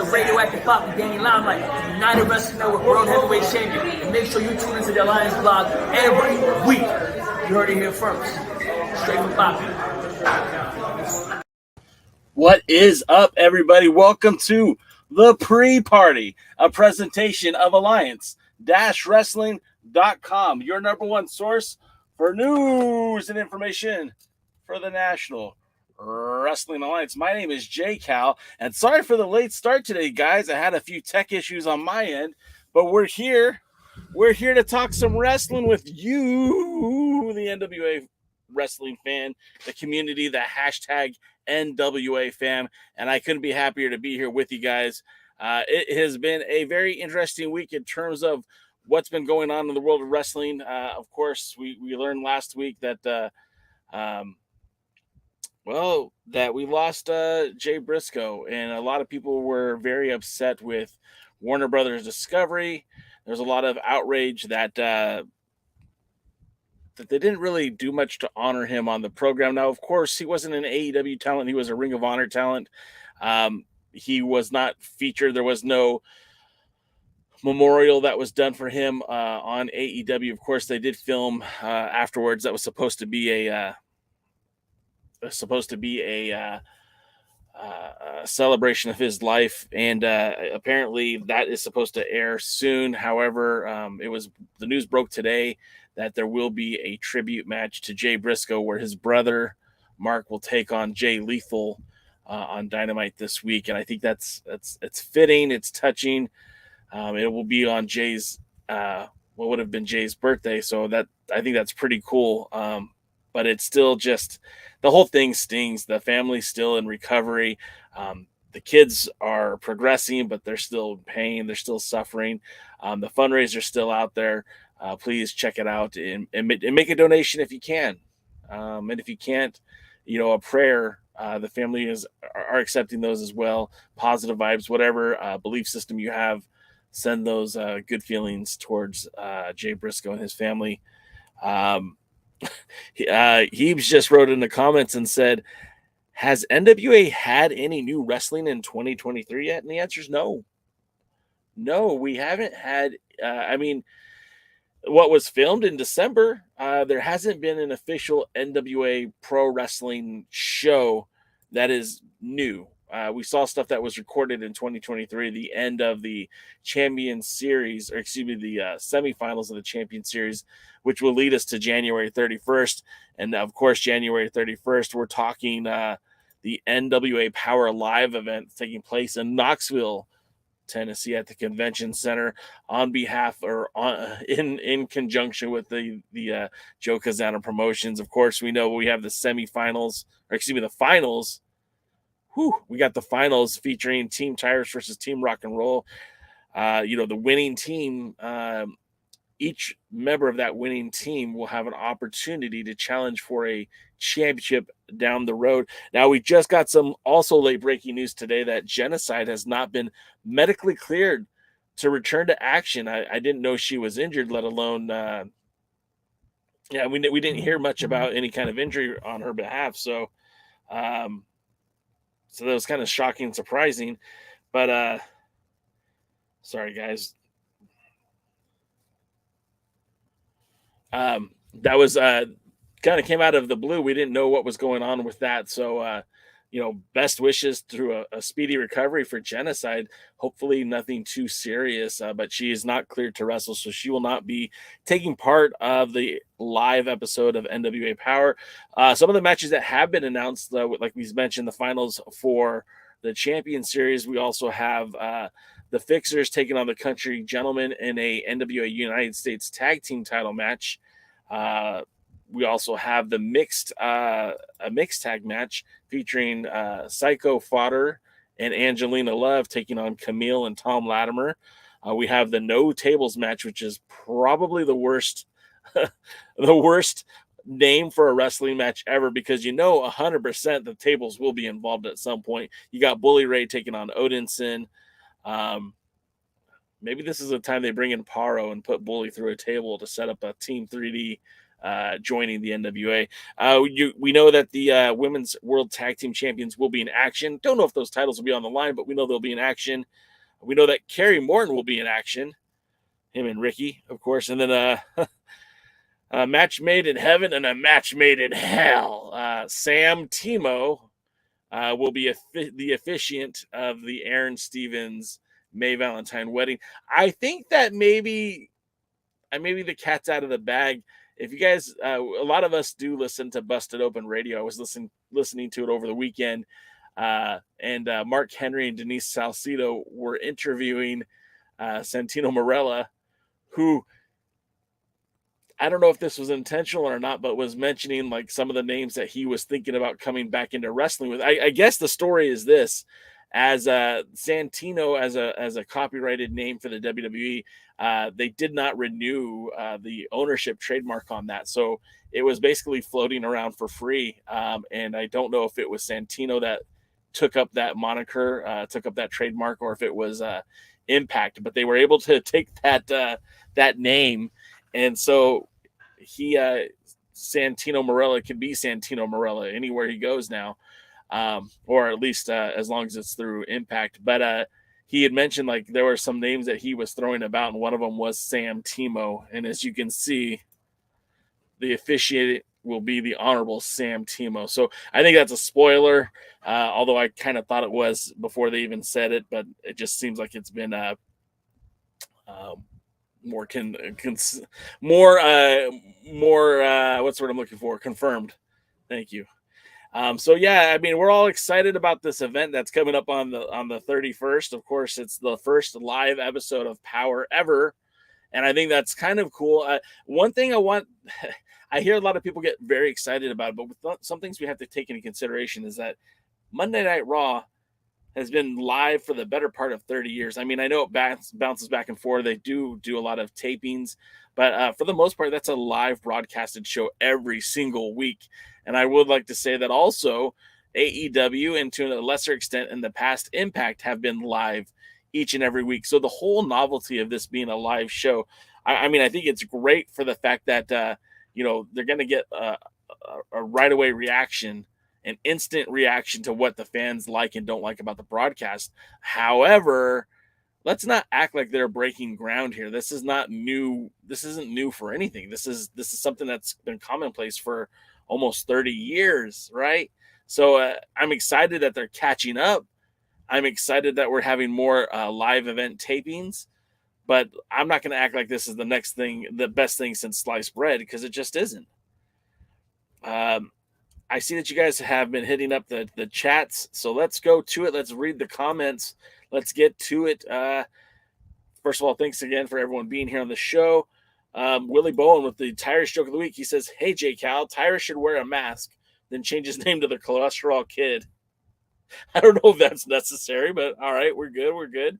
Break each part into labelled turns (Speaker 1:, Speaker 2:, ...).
Speaker 1: the radioactive pop with Danny Limelight, the United Wrestling Network World Heavyweight Champion. And make sure you tune into the Alliance blog every week. You heard it here first. Straight from Poppy.
Speaker 2: What is up, everybody? Welcome to the pre-party, a presentation of Alliance-Wrestling.com, your number one source for news and information for the National Wrestling Alliance. My name is Jay Cal, and sorry for the late start today, guys. I had a few tech issues on my end, but we're here. We're here to talk some wrestling with you, the NWA wrestling fan, the community, the hashtag NWA fam, and I couldn't be happier to be here with you guys. It has been a very interesting week in terms of what's been going on in the world of wrestling. Of course, we learned last week that that we lost Jay Briscoe, and a lot of people were very upset with Warner Brothers Discovery. There's a lot of outrage that they didn't really do much to honor him on the program. Now, of course, he wasn't an AEW talent. He was a Ring of Honor talent. He was not featured. There was no memorial that was done for him on AEW. Of course, they did film afterwards. That was supposed to be a celebration of his life, and apparently that is supposed to air soon. However, the news broke today that there will be a tribute match to Jay Briscoe where his brother Mark will take on Jay Lethal on Dynamite this week, and I think it's fitting, it's touching. It will be on Jay's what would have been Jay's birthday, so that I think that's pretty cool. But it's still just, the whole thing stings. The family's still in recovery. The kids are progressing, but they're still in pain. They're still suffering. The fundraiser's still out there. Please check it out and make a donation if you can. And if you can't, a prayer. The family are accepting those as well. Positive vibes, whatever belief system you have, send those good feelings towards Jay Briscoe and his family. Heebs just wrote in the comments and said, has NWA had any new wrestling in 2023 yet? And the answer is no. No, we haven't had. What was filmed in December, there hasn't been an official NWA pro wrestling show that is new. We saw stuff that was recorded in 2023, the end of the Champion Series, or excuse me, the semifinals of the Champion Series, which will lead us to January 31st. And of course, January 31st, we're talking the NWA Power Live event taking place in Knoxville, Tennessee, at the Convention Center in conjunction with the Joe Kazana Promotions. Of course, we know we have the semifinals, or excuse me, the finals. We got the finals featuring Team Tyrus versus Team Rock and Roll. The winning team, each member of that winning team will have an opportunity to challenge for a championship down the road. Now, we just got some also late breaking news today that Genocide has not been medically cleared to return to action. I didn't know she was injured, let alone, we didn't hear much about any kind of injury on her behalf. So that was kind of shocking and surprising. But sorry, guys. That was kind of came out of the blue. We didn't know what was going on with that. So, best wishes through a speedy recovery for Genocide. Hopefully nothing too serious, but she is not cleared to wrestle. So she will not be taking part of the live episode of NWA Power. Some of the matches that have been announced, like we mentioned, the finals for the Champion Series. We also have the Fixers taking on the Country Gentlemen in a NWA United States Tag Team title match. We also have the a mixed tag match featuring Psycho Fodder and Angelina Love taking on Camille and Tom Latimer. We have the No Tables match, which is probably the worst, the worst name for a wrestling match ever, because 100% the tables will be involved at some point. You got Bully Ray taking on Odinson. Maybe this is the time they bring in Paro and put Bully through a table to set up a Team 3D joining the NWA. We know that the Women's World Tag Team Champions will be in action. Don't know if those titles will be on the line, but we know they'll be in action. We know that Kerry Morton will be in action. Him and Ricky, of course. And then a match made in heaven and a match made in hell. Sam Timo will be the officiant of the Aaron Stevens May Valentine wedding. I think that maybe the cat's out of the bag. If you guys, a lot of us do listen to Busted Open Radio. I was listening to it over the weekend, and Mark Henry and Denise Salcido were interviewing Santino Marella, who, I don't know if this was intentional or not, but was mentioning like some of the names that he was thinking about coming back into wrestling with. I guess the story is this: as Santino as a copyrighted name for the WWE, they did not renew the ownership trademark on that, so it was basically floating around for free. And I don't know if it was Santino that took up that moniker, took up that trademark, or if it was Impact. But they were able to take that name, and so he Santino Marella can be Santino Marella anywhere he goes now, or at least as long as it's through Impact. But he had mentioned like there were some names that he was throwing about, and one of them was Sam Timo. And as you can see, the officiating will be the Honorable Sam Timo. So I think that's a spoiler, although I kind of thought it was before they even said it, but it just seems like it's been more what's the word I'm looking for? Confirmed. Thank you. So yeah, I mean, we're all excited about this event that's coming up on the 31st. Of course, it's the first live episode of POWERRR, and I think that's kind of cool. One thing I hear a lot of people get very excited about it, but with some things we have to take into consideration is that Monday Night Raw has been live for the better part of 30 years. I mean, I know it bounces back and forth. They do a lot of tapings, but for the most part, that's a live broadcasted show every single week. And I would like to say that also AEW, and to a lesser extent in the past, Impact, have been live each and every week. So the whole novelty of this being a live show, I mean, I think it's great for the fact that, they're going to get a right away reaction, an instant reaction to what the fans like and don't like about the broadcast. However, let's not act like they're breaking ground here. This is not new. This isn't new for anything. This is something that's been commonplace for almost 30 years, right? So I'm excited that they're catching up. I'm excited that we're having more live event tapings, but I'm not going to act like this is the next thing, the best thing since sliced bread, because it just isn't. I see that you guys have been hitting up the chats, so let's go to it. Let's read the comments. Let's get to it. First of all, thanks again for everyone being here on the show. Willie Bowen with the Tyrus joke of the week. He says, "Hey, J. Cal, Tyrus should wear a mask, then change his name to the Cholesterol Kid." I don't know if that's necessary, but all right, we're good. We're good.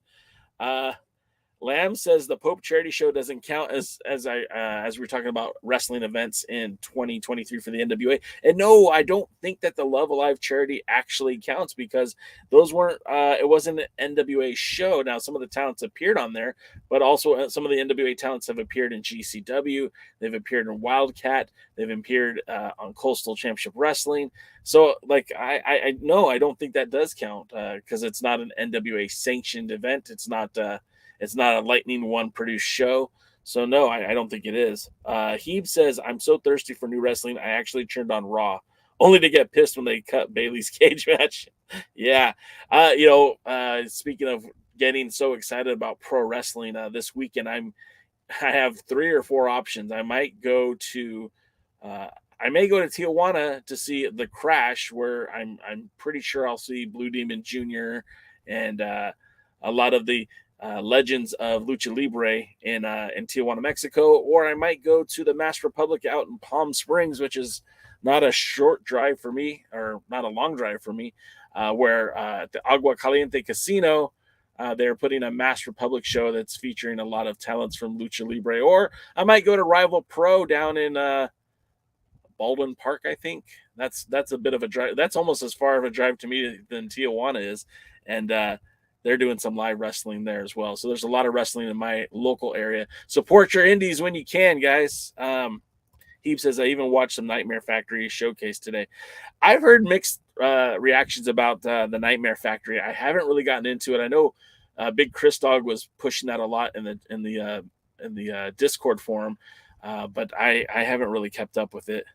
Speaker 2: Lamb says the Pope charity show doesn't count as we're talking about wrestling events in 2023 for the NWA. And no, I don't think that the Love Alive charity actually counts, because those weren't it wasn't an NWA show. Now, some of the talents appeared on there, but also some of the NWA talents have appeared in GCW. They've appeared in WildKat. They've appeared on Coastal Championship Wrestling. So, like, I don't think that does count, because it's not an NWA sanctioned event. It's not a Lightning One produced show. So no, I don't think it is. Heeb says, "I'm so thirsty for new wrestling. I actually turned on Raw, only to get pissed when they cut Bayley's cage match." Yeah. Speaking of getting so excited about pro wrestling, this weekend, I have 3 or 4 options. I may go to Tijuana to see The Crash, where I'm pretty sure I'll see Blue Demon Jr. and a lot of the legends of Lucha Libre in Tijuana, Mexico. Or I might go to the Masked Republic out in Palm Springs, which is not a short drive for me, or not a long drive for me, where at the Agua Caliente Casino, they're putting a Masked Republic show that's featuring a lot of talents from Lucha Libre. Or I might go to Rival Pro down in Baldwin Park, I think. That's a bit of a drive. That's almost as far of a drive to me than Tijuana is. And they're doing some live wrestling there as well. So there's a lot of wrestling in my local area. Support your indies when you can, guys. He says, I even watched some Nightmare Factory showcase today. I've heard mixed reactions about the Nightmare Factory. I haven't really gotten into it. I know Big Chris Dog was pushing that a lot in the Discord forum, but I haven't really kept up with it.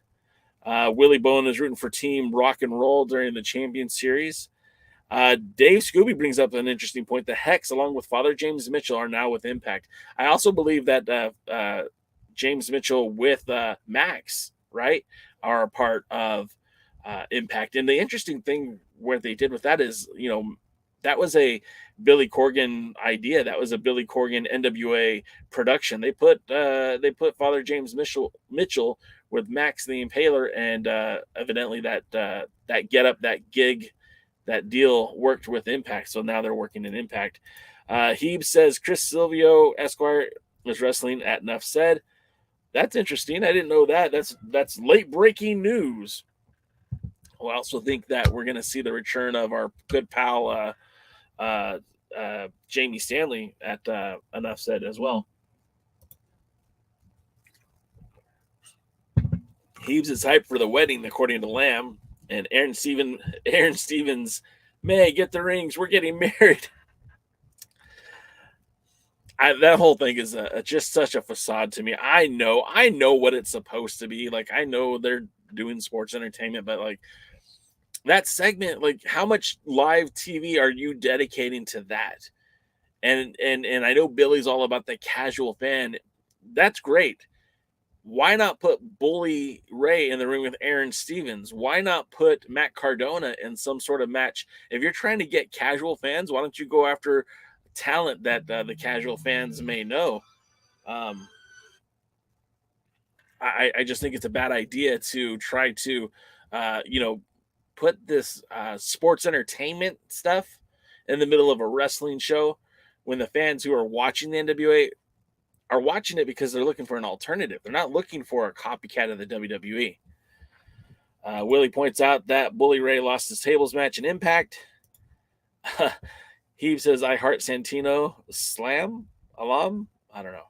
Speaker 2: Willie Bone is rooting for Team Rock and Roll during the Champion Series. Dave Scooby brings up an interesting point. The Hex, along with Father James Mitchell, are now with Impact. I also believe that James Mitchell with Max, right, are a part of Impact. And the interesting thing what they did with that is, that was a Billy Corgan idea. That was a Billy Corgan NWA production. They put Father James Mitchell with Max the Impaler, and evidently that getup, that gig, that deal worked with Impact. So now they're working in Impact. Heeb says Chris Silvio Esquire is wrestling at Enough Said. That's interesting. I didn't know that. That's late breaking news. I also think that we're going to see the return of our good pal Jamie Stanley at Enough Said as well. Heaves is hyped for the wedding, according to Lamb. And Aaron Stevens, May, get the rings. We're getting married. That whole thing is just such a facade to me. I know what it's supposed to be. Like, I know they're doing sports entertainment, but like that segment, like how much live TV are you dedicating to that? And I know Billy's all about the casual fan. That's great. Why not put Bully Ray in the ring with Aaron Stevens? Why not put Matt Cardona in some sort of match? If you're trying to get casual fans, why don't you go after talent that the casual fans may know? I just think it's a bad idea to try to, put this sports entertainment stuff in the middle of a wrestling show when the fans who are watching the NWA are watching it because they're looking for an alternative. They're not looking for a copycat of the WWE. Willie points out that Bully Ray lost his tables match in Impact. He says, I heart Santino Slam alum. I don't know.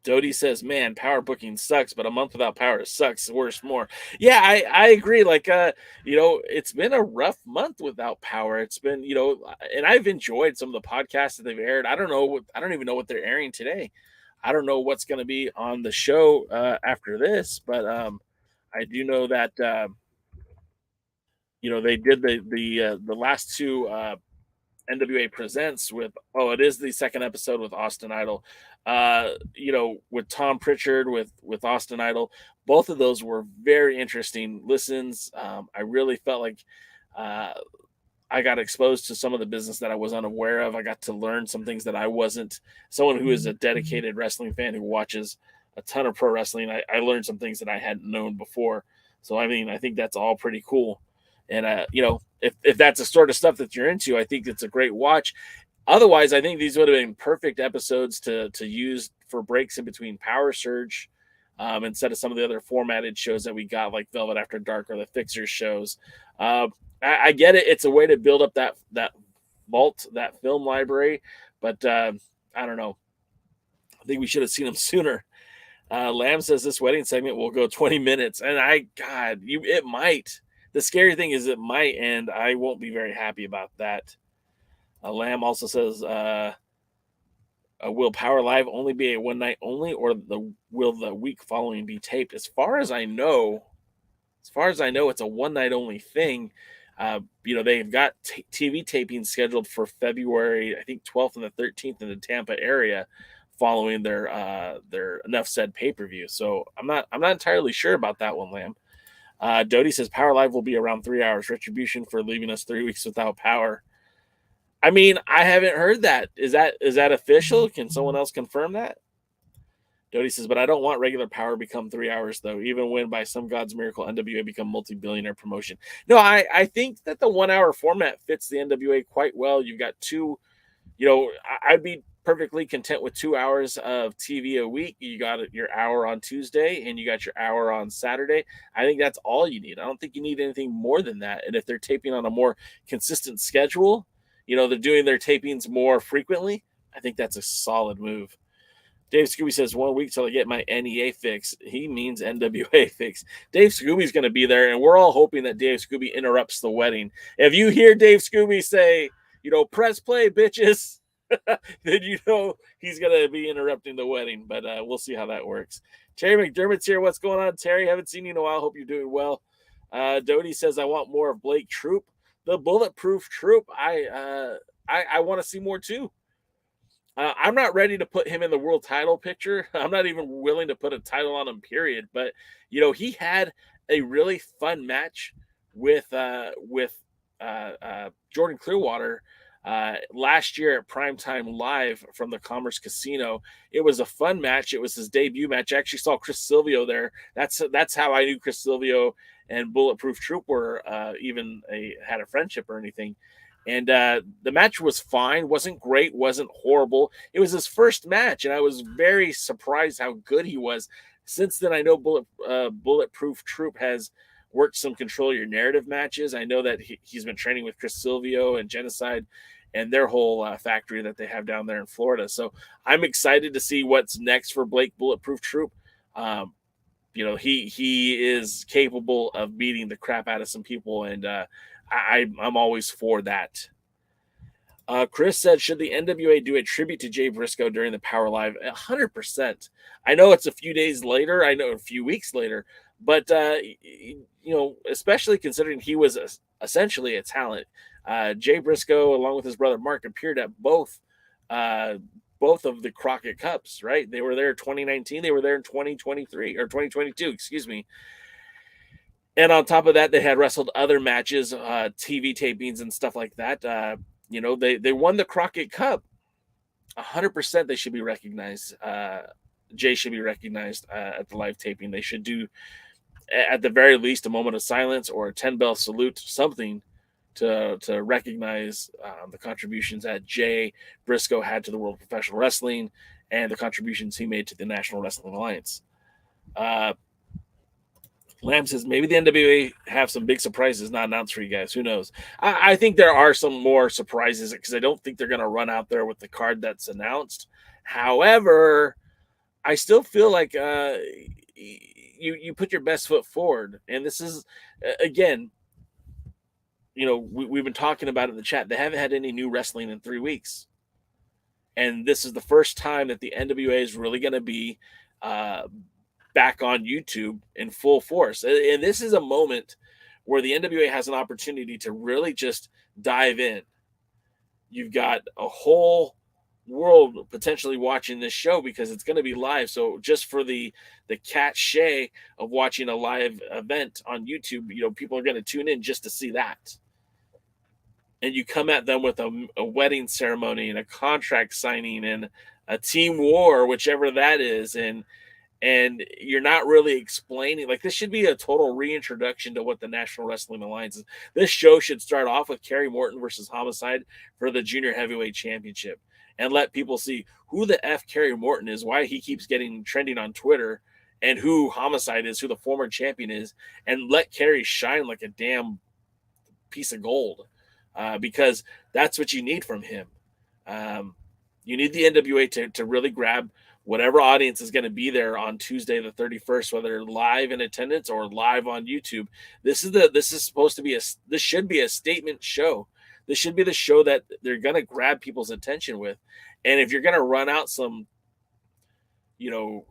Speaker 2: Dodie says, man, power booking sucks, but a month without power sucks worse more. Yeah, I agree. Like, it's been a rough month without power. It's been, and I've enjoyed some of the podcasts that they've aired. I don't even know what they're airing today. I don't know what's going to be on the show after this, but I do know that they did the last two NWA Presents with it is the second episode with Austin Idol, with Tom Pritchard with Austin Idol. Both of those were very interesting listens. I really felt like I got exposed to some of the business that I was unaware of. I got to learn some things that I wasn't. Someone who is a dedicated wrestling fan who watches a ton of pro wrestling, I learned some things that I hadn't known before. So, I mean, I think that's all pretty cool. And, if that's the sort of stuff that you're into, I think it's a great watch. Otherwise, I think these would have been perfect episodes to use for breaks in between Power Surge instead of some of the other formatted shows that we got, like Velvet After Dark or the Fixers shows. I get it. It's a way to build up that vault, that film library, but I don't know. I think we should have seen them sooner. Lamb says this wedding segment will go 20 minutes, and it might. The scary thing is it might, and I won't be very happy about that. Lamb also says, will Power Live only be a one night only, or will the week following be taped? As far as I know, it's a one night only thing. They've got TV taping scheduled for February, I think 12th and the 13th in the Tampa area, following their Enough Said pay-per-view. So I'm not entirely sure about that one, Lamb. Dodie says Power Live will be around 3 hours. Retribution for leaving us 3 weeks without power. I mean, I haven't heard that. Is that official? Can someone else confirm that? Dodie says, but I don't want regular power become 3 hours, though, even when by some God's miracle NWA become multi-billionaire promotion. No, I think that the 1 hour format fits the NWA quite well. You've got two, I'd be perfectly content with 2 hours of TV a week. You got your hour on Tuesday and you got your hour on Saturday. I think that's all you need. I don't think you need anything more than that. And if they're taping on a more consistent schedule, they're doing their tapings more frequently, I think that's a solid move. Dave Scooby says 1 week till I get my NEA fix. He means NWA fix. Dave Scooby's going to be there, and we're all hoping that Dave Scooby interrupts the wedding. If you hear Dave Scooby say, press play, bitches, then he's going to be interrupting the wedding, but we'll see how that works. Terry McDermott's here. What's going on, Terry? Haven't seen you in a while. Hope you're doing well. Dodie says, I want more of Blake Troop. The Bulletproof Troop, I want to see more too. I'm not ready to put him in the world title picture. I'm not even willing to put a title on him, period. But, he had a really fun match with Jordan Clearwater last year at Primetime Live from the Commerce Casino. It was a fun match. It was his debut match. I actually saw Chris Silvio there. That's how I knew Chris Silvio and Bulletproof Troop were had a friendship or anything. And the match was fine, wasn't great, wasn't horrible. It was his first match, and I was very surprised how good he was. Since then, I know Bulletproof Troop has worked some Control Your Narrative matches. I know that he's been training with Chris Silvio and Genocide and their whole factory that they have down there in Florida. So I'm excited to see what's next for Blake Bulletproof Troop. He is capable of beating the crap out of some people, and I'm always for that. Chris said, should the NWA do a tribute to Jay Briscoe during the Power Live? 100%. I know it's a few days later. I know a few weeks later. But, especially considering he was essentially a talent. Jay Briscoe, along with his brother Mark, appeared at both of the Crockett Cups, right? They were there in 2019. They were there in 2023 or 2022, excuse me. And on top of that, they had wrestled other matches, TV tapings and stuff like that. They won the Crockett Cup. 100% they should be recognized. Jay should be recognized at the live taping. They should do, at the very least, a moment of silence or a 10-bell salute, something to recognize the contributions that Jay Briscoe had to the world of professional wrestling and the contributions he made to the National Wrestling Alliance. Lamb says, maybe the NWA have some big surprises not announced for you guys. Who knows? I think there are some more surprises because I don't think they're going to run out there with the card that's announced. However, I still feel like you put your best foot forward. And this is, again, we've been talking about it in the chat. They haven't had any new wrestling in 3 weeks. And this is the first time that the NWA is really going to be back on YouTube in full force. And this is a moment where the NWA has an opportunity to really just dive in. You've got a whole world potentially watching this show because it's going to be live. So just for the cachet of watching a live event on YouTube, people are going to tune in just to see that. And you come at them with a wedding ceremony and a contract signing and a team war, whichever that is. And you're not really explaining, like, this should be a total reintroduction to what the National Wrestling Alliance is. This show should start off with Kerry Morton versus Homicide for the Junior Heavyweight Championship and let people see who the F Kerry Morton is, why he keeps getting trending on Twitter, and who Homicide is, who the former champion is, and let Kerry shine like a damn piece of gold because that's what you need from him. You need the NWA to really grab whatever audience is going to be there on Tuesday the 31st, whether live in attendance or live on YouTube. This should be a statement show. This should be the show that they're going to grab people's attention with. And if you're going to run out some,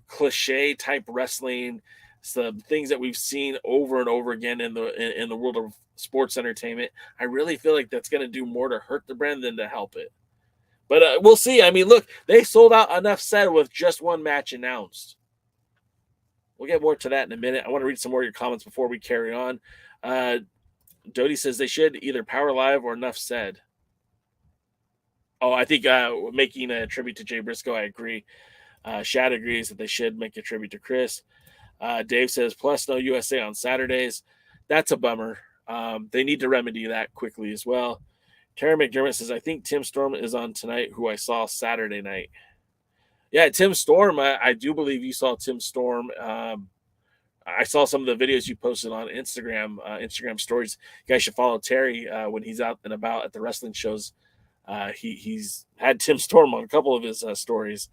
Speaker 2: cliche type wrestling, some things that we've seen over and over again in the world of sports entertainment, I really feel like that's going to do more to hurt the brand than to help it. But we'll see. I mean, look, they sold out enough said with just one match announced. We'll get more to that in a minute. I want to read some more of your comments before we carry on. Dodie says they should either Power Live or Enough Said. Oh, I think making a tribute to Jay Briscoe, I agree. Shad agrees that they should make a tribute to Chris. Dave says, plus no USA on Saturdays. That's a bummer. They need to remedy that quickly as well. Terry McDermott says, I think Tim Storm is on tonight, who I saw Saturday night. Yeah, Tim Storm. I do believe you saw Tim Storm. I saw some of the videos you posted on Instagram stories. You guys should follow Terry when he's out and about at the wrestling shows. He's had Tim Storm on a couple of his stories.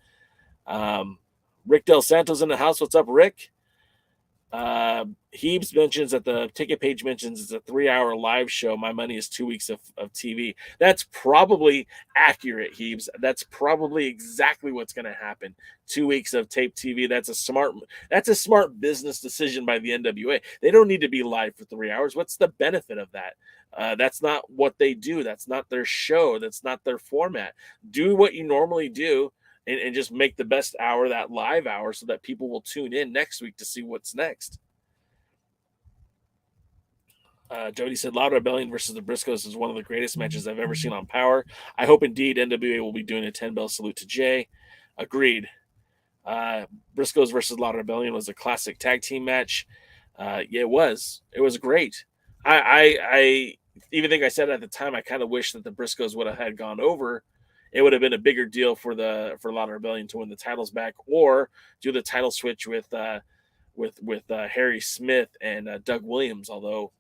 Speaker 2: Rick Del Santo's in the house. What's up, Rick? Heebs mentions that the ticket page mentions it's a 3-hour live show. My money is 2 weeks of TV. That's probably accurate, Heebs. That's probably exactly what's going to happen. 2 weeks of tape TV. That's a smart business decision by the NWA. They don't need to be live for 3 hours. What's the benefit of that? That's not what they do. That's not their show. That's not their format. Do what you normally do. And just make the best hour that live hour so that people will tune in next week to see what's next. Jody said, Loud Rebellion versus the Briscoes is one of the greatest matches I've ever seen on Power. I hope indeed NWA will be doing a 10-bell salute to Jay. Agreed. Briscoes versus Loud Rebellion was a classic tag team match. Yeah, it was. It was great. I even think I said at the time, I kind of wish that the Briscoes would have had gone over. It would have been a bigger deal for Loud Rebellion to win the titles back, or do the title switch with Harry Smith and Doug Williams. Although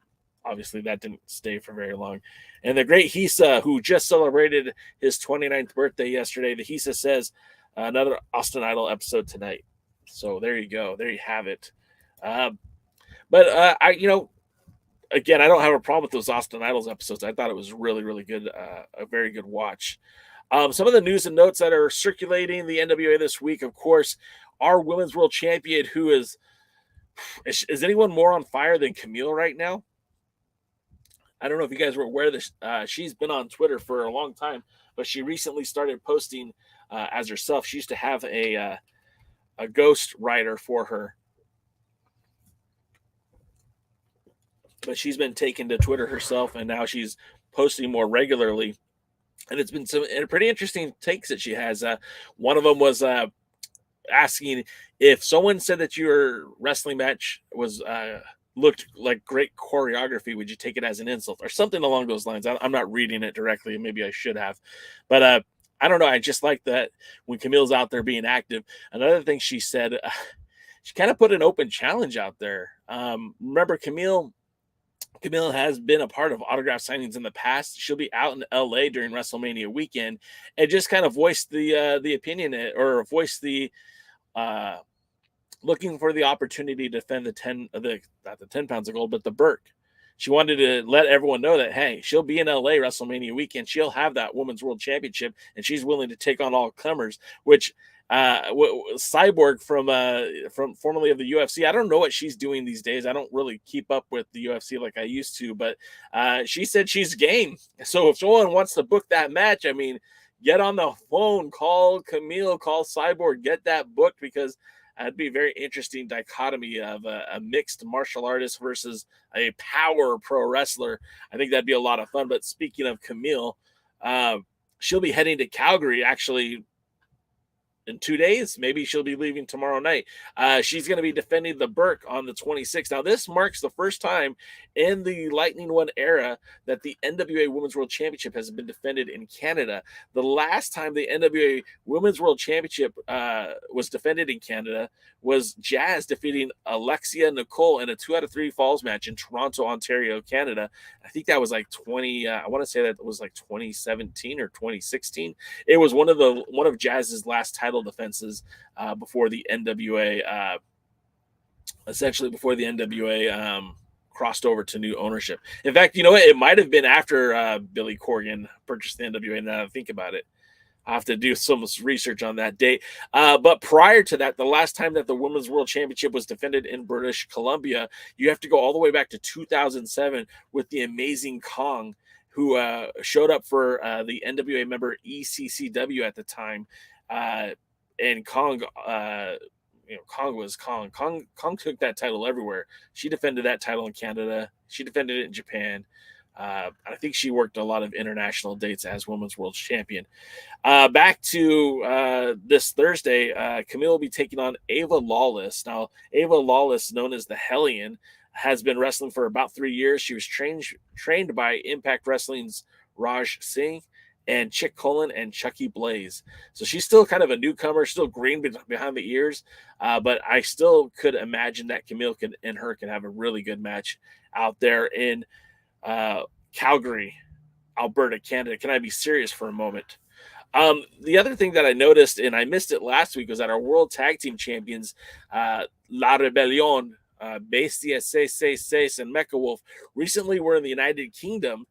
Speaker 2: obviously that didn't stay for very long. And the great Hisa, who just celebrated his 29th birthday yesterday, the Hisa says another Austin Idol episode tonight. So there you go. There you have it. But again, I don't have a problem with those Austin Idols episodes. I thought it was really, really good. A very good watch. Some of the news and notes that are circulating the NWA this week, of course, our Women's World Champion, who is anyone more on fire than Camille right now? I don't know if you guys were aware of this. She's been on Twitter for a long time, but she recently started posting as herself. She used to have a ghost writer for her, but she's been taken to Twitter herself, and now she's posting more regularly. And it's been some pretty interesting takes that she has. One of them was asking if someone said that your wrestling match was looked like great choreography, would you take it as an insult or something along those lines? I'm not reading it directly. Maybe I should have. But I don't know. I just like that when Camille's out there being active. Another thing she said, she kind of put an open challenge out there. Remember, Camille has been a part of autograph signings in the past. She'll be out in LA during WrestleMania weekend and just kind of voiced the opinion or voiced the looking for the opportunity to defend not the 10 pounds of gold, but the Burke. She wanted to let everyone know that, hey, she'll be in LA WrestleMania weekend. She'll have that Women's World Championship, and she's willing to take on all comers, which Cyborg from formerly of the UFC. I don't know what she's doing these days. I don't really keep up with the UFC like I used to, but she said she's game. So if someone wants to book that match, I mean, get on the phone, call Camille, call Cyborg, get that booked, because it'd be a very interesting dichotomy of a mixed martial artist versus a power pro wrestler. I think that'd be a lot of fun. But speaking of Camille, she'll be heading to Calgary actually in 2 days. Maybe she'll be leaving tomorrow night. She's going to be defending the Burke on the 26th. Now, this marks the first time in the Lightning One era that the NWA Women's World Championship has been defended in Canada. The last time the NWA Women's World Championship was defended in Canada was Jazz defeating Alexia Nicole in a 2 out of 3 falls match in Toronto, Ontario, Canada. I think that was like I want to say that it was like 2017 or 2016. It was one of Jazz's last title defenses before the NWA, essentially before the NWA crossed over to new ownership. In fact, you know what? It might have been after Billy Corgan purchased the NWA. Now that I think about it, I have to do some research on that date. But prior to that, the last time that the Women's World Championship was defended in British Columbia, you have to go all the way back to 2007 with the Amazing Kong, who showed up for the NWA member ECCW at the time. And Kong, Kong was Kong. Kong took that title everywhere. She defended that title in Canada. She defended it in Japan. I think she worked a lot of international dates as Women's World Champion. Back to this Thursday, Camille will be taking on Ava Lawless. Now, Ava Lawless, known as the Hellion, has been wrestling for about 3 years. She was trained by Impact Wrestling's Raj Singh and Chick Cullen and Chucky Blaze. So she's still kind of a newcomer, still green behind the ears. But I still could imagine that Camille and her can have a really good match out there in Calgary, Alberta, Canada. Can I be serious for a moment? The other thing that I noticed, and I missed it last week, was that our World Tag Team Champions, La Rebellion, Bestia 666, and Mecha Wolf, recently were in the United Kingdom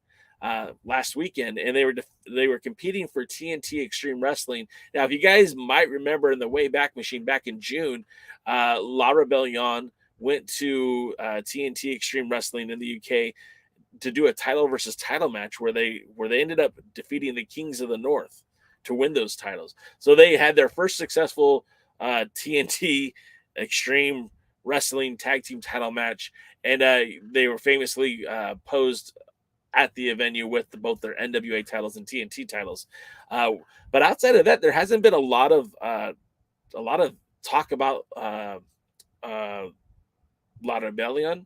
Speaker 2: last weekend, and they were competing for TNT Extreme Wrestling. Now, if you guys might remember in the Wayback Machine back in June, La Rebellion went to TNT Extreme Wrestling in the UK to do a title versus title match where they ended up defeating the Kings of the North to win those titles. So they had their first successful TNT Extreme Wrestling tag team title match, and they were famously posed at the venue with both their NWA titles and TNT titles. But outside of that, there hasn't been a lot of talk about La Rebellion.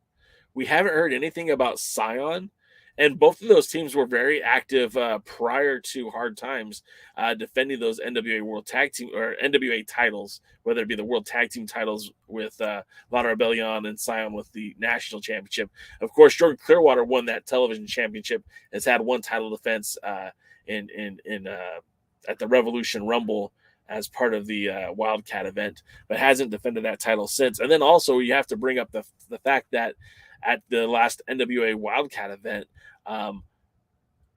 Speaker 2: We haven't heard anything about Scion, and both of those teams were very active prior to Hard Times, defending those NWA World Tag Team or NWA titles, whether it be the World Tag Team titles with La Rebellion and Scion with the National Championship. Of course, Jordan Clearwater won that television championship, has had one title defense at the Revolution Rumble as part of the WildKat event, but hasn't defended that title since. And then also you have to bring up the fact that at the last NWA WildKat event,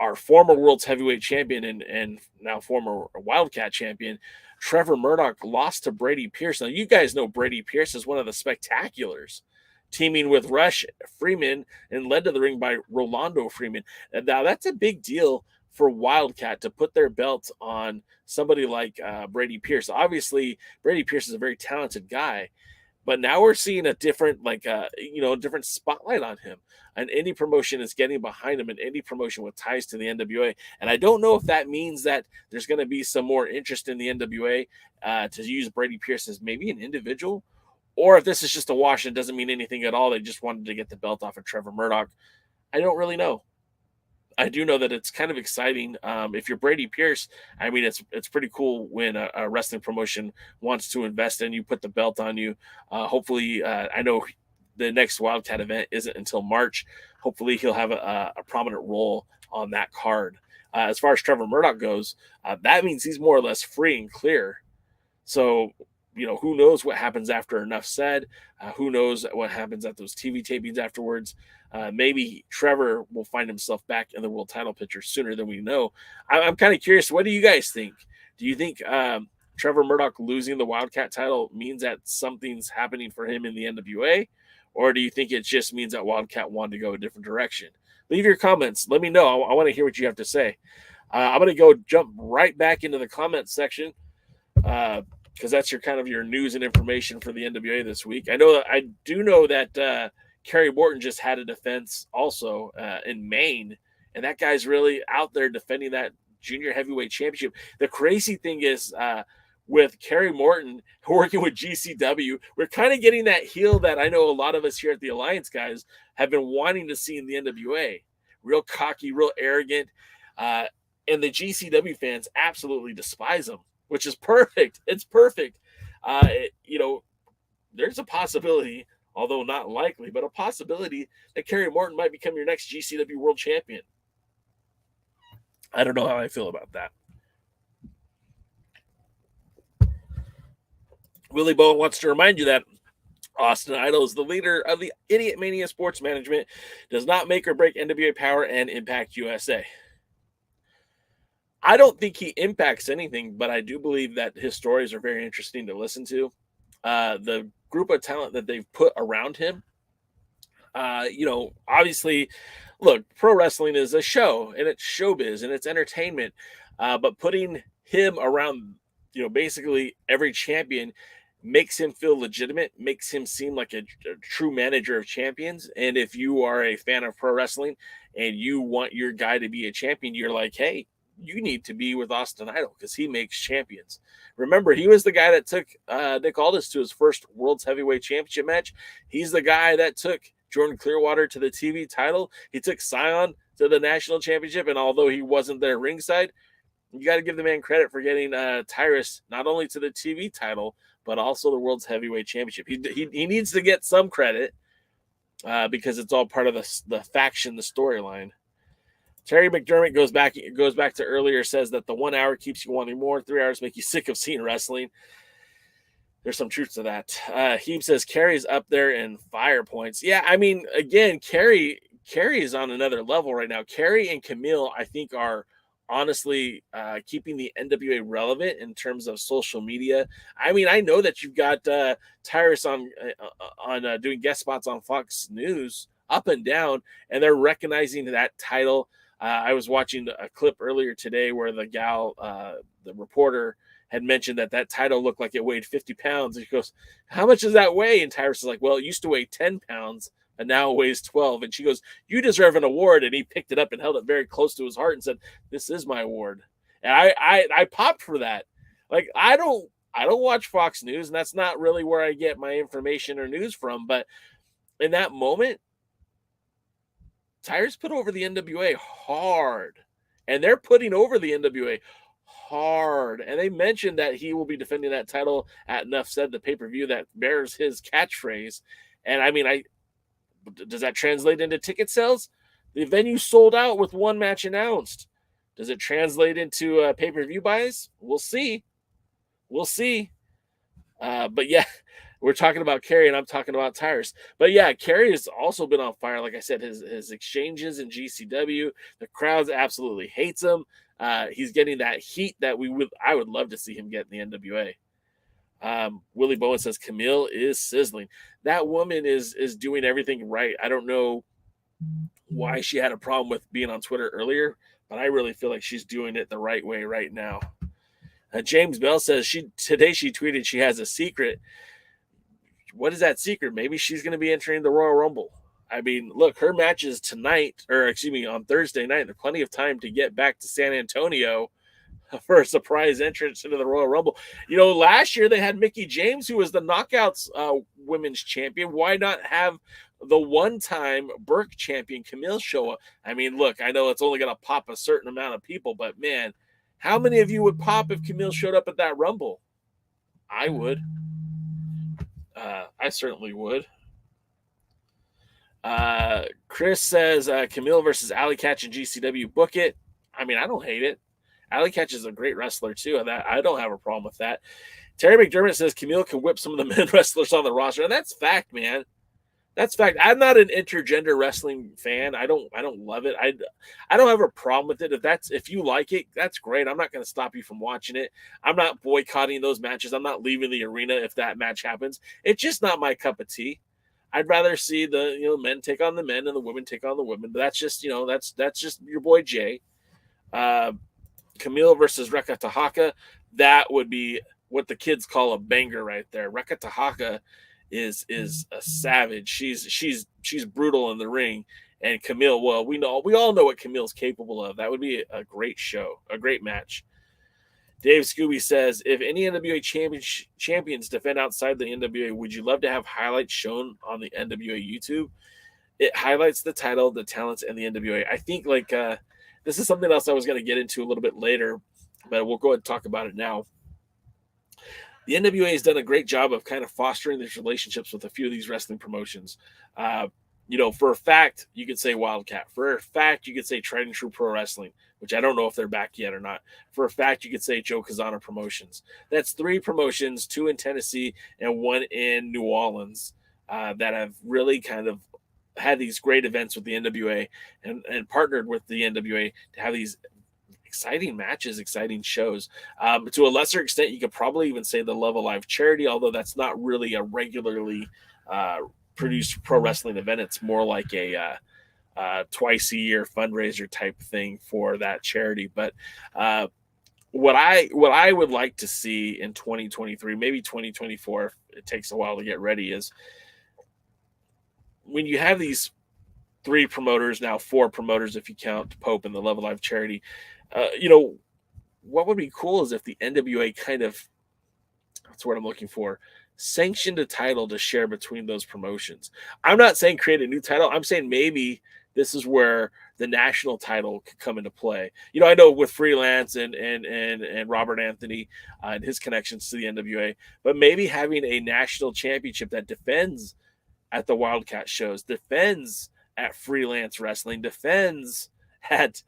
Speaker 2: our former World's Heavyweight Champion and now former WildKat Champion, Trevor Murdoch, lost to Brady Pierce. Now, you guys know Brady Pierce is one of the Spectaculars, teaming with Rush Freeman and led to the ring by Rolando Freeman. And now, that's a big deal for WildKat to put their belt on somebody like Brady Pierce. Obviously, Brady Pierce is a very talented guy, but now we're seeing a different, different spotlight on him. An indie promotion is getting behind him, an indie promotion with ties to the NWA. And I don't know if that means that there's going to be some more interest in the NWA to use Brady Pierce as maybe an individual, or if this is just a wash and doesn't mean anything at all. They just wanted to get the belt off of Trevor Murdoch. I don't really know. I do know that it's kind of exciting. If you're Brady Pierce, I mean, it's pretty cool when a wrestling promotion wants to invest in you, put the belt on you. Hopefully, I know the next WildKat event isn't until March. Hopefully, he'll have a prominent role on that card. As far as Trevor Murdoch goes, that means he's more or less free and clear. So, who knows what happens after Enough Said? Who knows what happens at those TV tapings afterwards? Maybe Trevor will find himself back in the world title picture sooner than we know. I'm kind of curious. What do you guys think? Do you think Trevor Murdoch losing the WildKat title means that something's happening for him in the NWA? Or do you think it just means that WildKat wanted to go a different direction? Leave your comments. Let me know. I want to hear what you have to say. I'm going to jump right back into the comments section. Because that's your news and information for the NWA this week. I do know that Kerry Morton just had a defense also in Maine, and that guy's really out there defending that junior heavyweight championship. The crazy thing is with Kerry Morton working with GCW, we're kind of getting that heel that I know a lot of us here at the Alliance guys have been wanting to see in the NWA. Real cocky, real arrogant, and the GCW fans absolutely despise him, which is perfect. It's perfect. There's a possibility, although not likely, but a possibility that Kerry Morton might become your next GCW World Champion. I don't know how I feel about that. Willie Bowen wants to remind you that Austin Idol is the leader of the Idiot Mania Sports Management, does not make or break NWA Power and Impact USA. I don't think he impacts anything, but I do believe that his stories are very interesting to listen to. The group of talent that they've put around him, obviously, look, pro wrestling is a show, and it's showbiz, and it's entertainment. But putting him around, basically every champion makes him feel legitimate, makes him seem like a true manager of champions. And if you are a fan of pro wrestling and you want your guy to be a champion, you're like, hey, you need to be with Austin Idol because he makes champions. Remember, he was the guy that took Nick Aldis to his first World's Heavyweight Championship match. He's the guy that took Jordan Clearwater to the TV title. He took Scion to the National Championship, and although he wasn't there ringside, you got to give the man credit for getting Tyrus not only to the TV title, but also the World's Heavyweight Championship. He needs to get some credit because it's all part of the faction, the storyline. Terry McDermott goes back to earlier, says that the 1 hour keeps you wanting more, 3 hours make you sick of seeing wrestling. There's some truth to that. Heeb says Kerry's up there in fire points. Yeah, I mean, again, Kerry is on another level right now. Kerry and Camille, I think, are honestly keeping the NWA relevant in terms of social media. I mean, I know that you've got Tyrus on doing guest spots on Fox News up and down, and they're recognizing that title. I was watching a clip earlier today where the gal, the reporter, had mentioned that title looked like it weighed 50 pounds. And she goes, "How much does that weigh?" And Tyrus is like, "Well, it used to weigh 10 pounds, and now it weighs 12. And she goes, "You deserve an award." And he picked it up and held it very close to his heart and said, "This is my award." And I popped for that. Like, I don't watch Fox News, and that's not really where I get my information or news from. But in that moment, Tyrus put over the NWA hard, and they're putting over the NWA hard. And they mentioned that he will be defending that title at Enough Said, the pay-per-view that bears his catchphrase. And I mean, does that translate into ticket sales? The venue sold out with one match announced. Does it translate into pay-per-view buys? We'll see. But yeah, we're talking about Kerry, and I'm talking about Tyrus. But yeah, Kerry has also been on fire. Like I said, his exchanges in GCW, the crowd absolutely hates him. He's getting that heat that I would love to see him get in the NWA. Willie Bowen says Camille is sizzling. That woman is doing everything right. I don't know why she had a problem with being on Twitter earlier, but I really feel like she's doing it the right way right now. James Bell says today she tweeted she has a secret. What is that secret? Maybe she's going to be entering the Royal Rumble. I mean, look, her match is tonight, or excuse me, on Thursday night. There's plenty of time to get back to San Antonio for a surprise entrance into the Royal Rumble. You know, last year they had Mickie James, who was the Knockouts women's champion. Why not have the one-time Burke champion Camille show up? I mean, look, I know it's only going to pop a certain amount of people, but man, how many of you would pop if Camille showed up at that Rumble? I would. I certainly would. Chris says Camille versus Alley Catch and GCW, book it. I mean, I don't hate it. Alley Catch is a great wrestler too, and I don't have a problem with that. Terry McDermott says Camille can whip some of the men wrestlers on the roster, and that's fact, man. That's fact. I'm not an intergender wrestling fan. I don't love it. I don't have a problem with it. If you like it, that's great. I'm not going to stop you from watching it. I'm not boycotting those matches. I'm not leaving the arena if that match happens. It's just not my cup of tea. I'd rather see the men take on the men and the women take on the women. But that's just that's just your boy Jay. Camille versus Reka Tahaka. That would be what the kids call a banger right there. Reka Tahaka is a savage. She's brutal in the ring. And Camille, well, we all know what Camille's capable of. That would be a great show, a great match. Dave Scooby says, if any NWA champions defend outside the NWA, would you love to have highlights shown on the NWA YouTube? It highlights the title, the talents, and the NWA. I think this is something else I was going to get into a little bit later, but we'll go ahead and talk about it now. The NWA has done a great job of kind of fostering these relationships with a few of these wrestling promotions. For a fact, you could say WildKat. For a fact, you could say Tried and True Pro Wrestling, which I don't know if they're back yet or not. For a fact, you could say Joe Kazana Promotions. That's 3 promotions, 2 in Tennessee and 1 in New Orleans, that have really kind of had these great events with the NWA and partnered with the NWA to have these exciting matches, exciting shows. To a lesser extent, you could probably even say the Love Alive charity, although that's not really a regularly produced pro wrestling event. It's more like a twice a year fundraiser type thing for that charity. But what I would like to see in 2023, maybe 2024, if it takes a while to get ready, is when you have these 3 promoters, now 4 promoters if you count Pope and the Love Alive charity. What would be cool is if the NWA kind of, that's what I'm looking for, sanctioned a title to share between those promotions. I'm not saying create a new title. I'm saying maybe this is where the national title could come into play. I know with Freelance and Robert Anthony and his connections to the NWA, but maybe having a national championship that defends at the WildKat shows, defends at Freelance Wrestling, defends at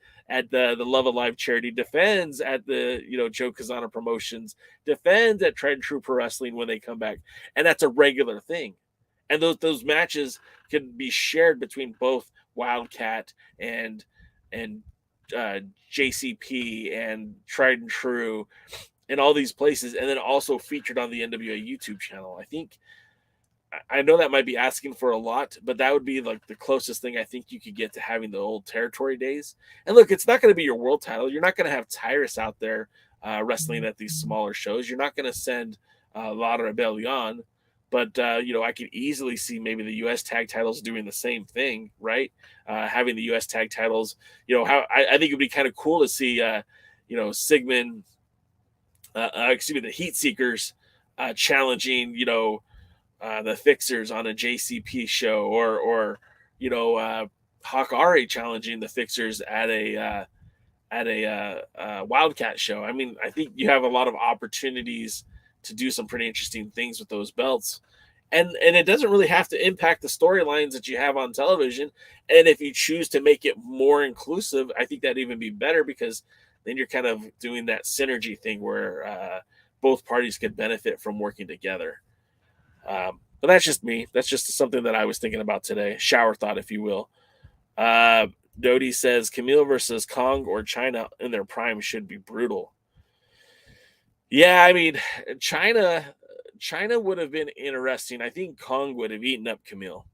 Speaker 2: the Love Alive charity, defends at the Joe Kazana Promotions, defends at Tried and True Pro Wrestling when they come back, and that's a regular thing. And those matches can be shared between both WildKat and JCP and Tried and True and all these places, and then also featured on the NWA YouTube channel. I know that might be asking for a lot, but that would be like the closest thing I think you could get to having the old territory days. And look, it's not going to be your world title. You're not going to have Tyrus out there wrestling at these smaller shows. You're not going to send La Rebellion, but I could easily see maybe the U.S. tag titles doing the same thing, right? Having the U.S. tag titles, how I think it'd be kind of cool to see, Sigmund, the Heat Seekers challenging, the Fixers on a JCP show, or Hawkari challenging the Fixers at a WildKat show. I mean, I think you have a lot of opportunities to do some pretty interesting things with those belts. And it doesn't really have to impact the storylines that you have on television. And if you choose to make it more inclusive, I think that'd even be better, because then you're kind of doing that synergy thing where both parties could benefit from working together. But that's just me. That's just something that I was thinking about today. Shower thought, if you will. Dodie says Camille versus Kong or China in their prime should be brutal. Yeah, I mean, China would have been interesting. I think Kong would have eaten up Camille.